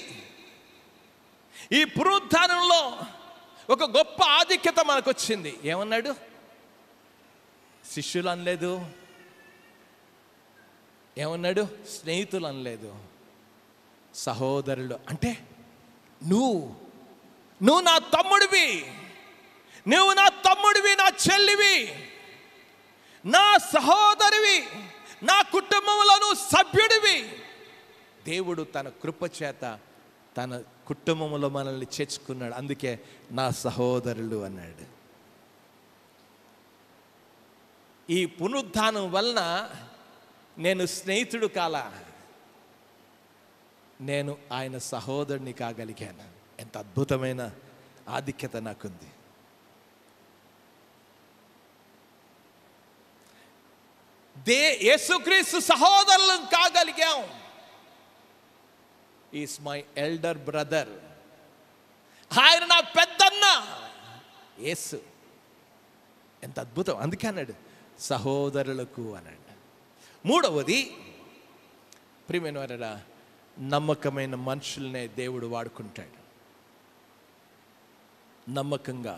ఈ పునరుద్ధానంలో ఒక గొప్ప ఆధిక్యత మనకు వచ్చింది. ఏమన్నాడు? శిష్యులు అనలేదు, ఏమన్నాడు? స్నేహితులు అనలేదు, సహోదరులు. అంటే నువ్వు నా తమ్ముడివి, నువ్వు నా తమ్ముడివి, నా చెల్లివి. నా సహోదరివి, నా కుటుంబంలోను సభ్యుడివి. దేవుడు తన కృప చేత తన కుటుంబంలో మనల్ని చేర్చుకున్నాడు. అందుకే నా సహోదరులు అన్నాడు. ఈ పునరుద్ధానం వలన నేను స్నేహితుడు కాలా, నేను ఆయన సహోదరుని కాగలిగాను. ఎంత అద్భుతమైన ఆధిక్యత నాకుంది. యేసుక్రీస్తు సహోదరులను కాగలిగాం. Is my elder brother. ఆయన నా పెద్దన్న యేసు. ఎంత అద్భుతం. అందుకే అన్నాడు సహోదరులకు అన్నాడు. మూడవది, ప్రియమైన వారరా, నమ్మకమైన మనుషులనే దేవుడు వాడుకుంటాడు. నమ్మకంగా,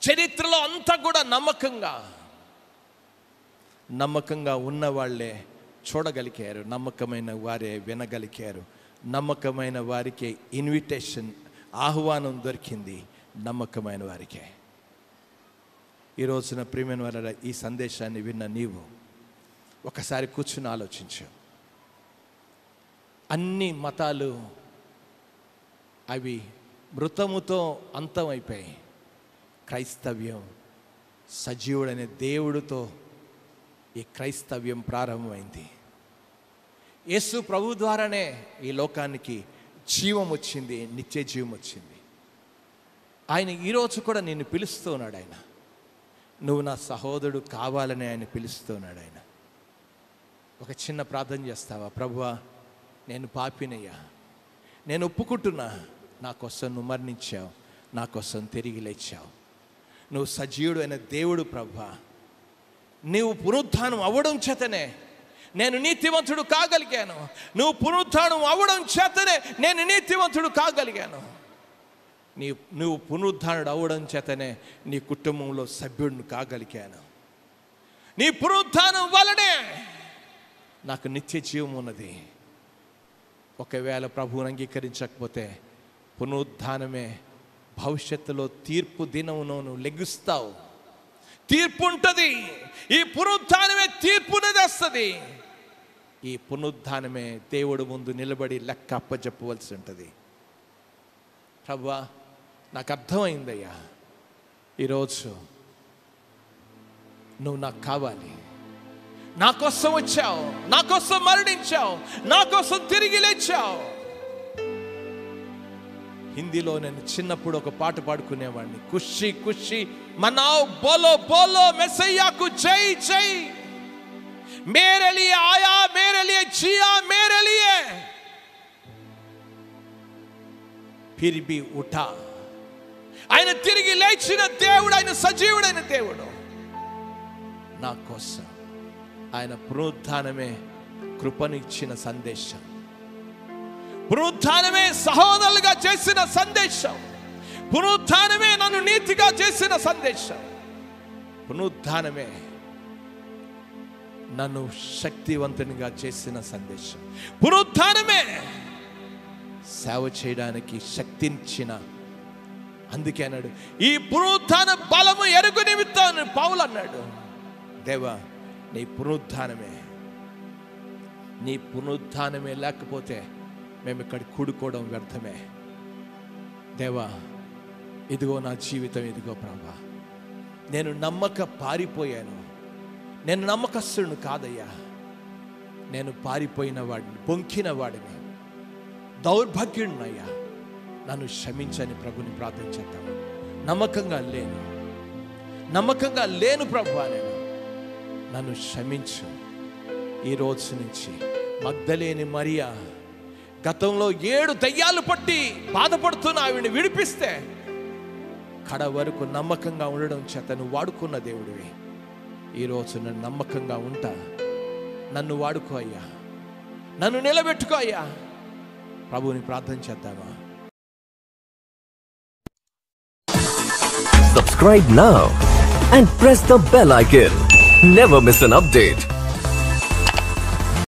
చరిత్రలో అంతా కూడా నమ్మకంగా ఉన్న వాళ్ళే చూడగలిగారు, నమ్మకమైన వారే వినగలిగారు, నమ్మకమైన వారికే ఇన్విటేషన్, ఆహ్వానం దొరికింది నమ్మకమైన వారికే. ఈ రోజున ప్రియమైన వారరా, ఈ సందేశాన్ని విన్న నీవు ఒకసారి కూర్చుని ఆలోచించు. అన్ని మతాలు అవి మృతముతో అంతమైపోయాయి. క్రైస్తవ్యం సజీవుడనే దేవుడితో ఈ క్రైస్తవ్యం ప్రారంభమైంది. యేసు ప్రభు ద్వారానే ఈ లోకానికి జీవం వచ్చింది, నిత్య జీవం వచ్చింది. ఆయన ఈరోజు కూడా నిన్ను పిలుస్తూ ఉన్నాడు. ఆయన నువ్వు నా సహోదరుడు కావాలని ఆయన పిలుస్తూ ఉన్నాడు. ఆయన ఒక చిన్న ప్రార్థన చేస్తావా? ప్రభువా, నేను పాపినయ్యా, నేను ఒప్పుకుంటున్నా, నా కోసం నువ్వు మరణించావు, నా కోసం తిరిగి లేచావు, నువ్వు సజీవుడు అయిన దేవుడు ప్రభువా, నీవు పునరుద్ధానం అవ్వడం చేతనే నేను నీతివంతుడు కాగలిగాను, నువ్వు పునరుద్ధానం అవ్వడం చేతనే నేను నీతివంతుడు కాగలిగాను, నువ్వు పునరుద్ధానుడు అవ్వడం చేతనే నీ కుటుంబంలో సభ్యుడిని కాగలిగాను, నీ పునరుద్ధానం వలనే నాకు నిత్య జీవం ఉన్నది. ఒకవేళ ప్రభువుని అంగీకరించకపోతే పునరుద్ధానమే భవిష్యత్తులో తీర్పు దినమును నువ్వు లెగుస్తావు. తీర్పు ఉంటుంది. ఈ పునరుద్ధానమే తీర్పుని తెస్తుంది. ఈ పునరుద్ధానమే దేవుడు ముందు నిలబడి లెక్క అప్పచెప్పవలసి ఉంటుంది. ప్రభువా, నాకు అర్థమైందయ్యా, ఈరోజు నువ్వు నాకు కావాలి, నా కోసం వచ్చావు, నా కోసం మరణించావు, నా కోసం తిరిగి లేచావు. హిందీలో నేను చిన్నప్పుడు ఒక పాట పాడుకునేవాడిని, ఖుషి ఖుషి మనాओ బోలో బోలో మెస్సయ్యాకు జై జై, మేరే లియే ఆయా మేరే లియే జియా మేరే లియే ఫిర్ భీ ఉఠా. ఆయన తిరిగి లేచిన దేవుడు, ఆయన సజీవుడైన దేవుడు. నా కోసం ఆయన పునరుద్ధానమే కృపనిచ్చిన సందేశం, పునరుద్ధానమే సహోదరులుగా చేసిన సందేశం, పునరుద్ధానమే నన్ను నీతిగా చేసిన సందేశం, పునరుద్ధానమే నన్ను శక్తివంతునిగా చేసిన సందేశం, పునరుద్ధానమే సేవ చేయడానికి శక్తినిచ్చిన. అందుకే అన్నాడు, ఈ పునరుద్ధాన బలము ఎరుగు నిమిత్తాన్ని పౌలు అన్నాడు, దేవా నీ పునరుద్ధానమే లేకపోతే మేము ఇక్కడ కూడుకోవడం వ్యర్థమే. దేవా, ఇదిగో నా జీవితం, ఇదిగో ప్రభా, నేను పారిపోయాను, నేను నమ్మకస్తుడిని కాదయ్యా, నేను పారిపోయిన వాడిని, పొంకిన వాడిని, దౌర్భాగ్యుడినయ్యా, నన్ను క్షమించని ప్రభుని ప్రార్థన చేద్దాం. నమ్మకంగా లేను ప్రభువా, నన్ను క్షమించు. ఈ రోజు నుంచి మగ్దలేని మరియా గతంలో 7 దయ్యాలు పట్టి బాధపడుతున్న ఆవిడని విడిపిస్తే కడ వరకు నమ్మకంగా ఉండడం చేత నువ్వు వాడుకున్న దేవుడివి. ఈరోజు నన్ను నమ్మకంగా ఉంటా, నన్ను వాడుకో అయ్యా, నన్ను నిలబెట్టుకో అయ్యా. ప్రభువుని ప్రార్థన చేద్దామా? Subscribe now and press the bell icon. Never miss an update.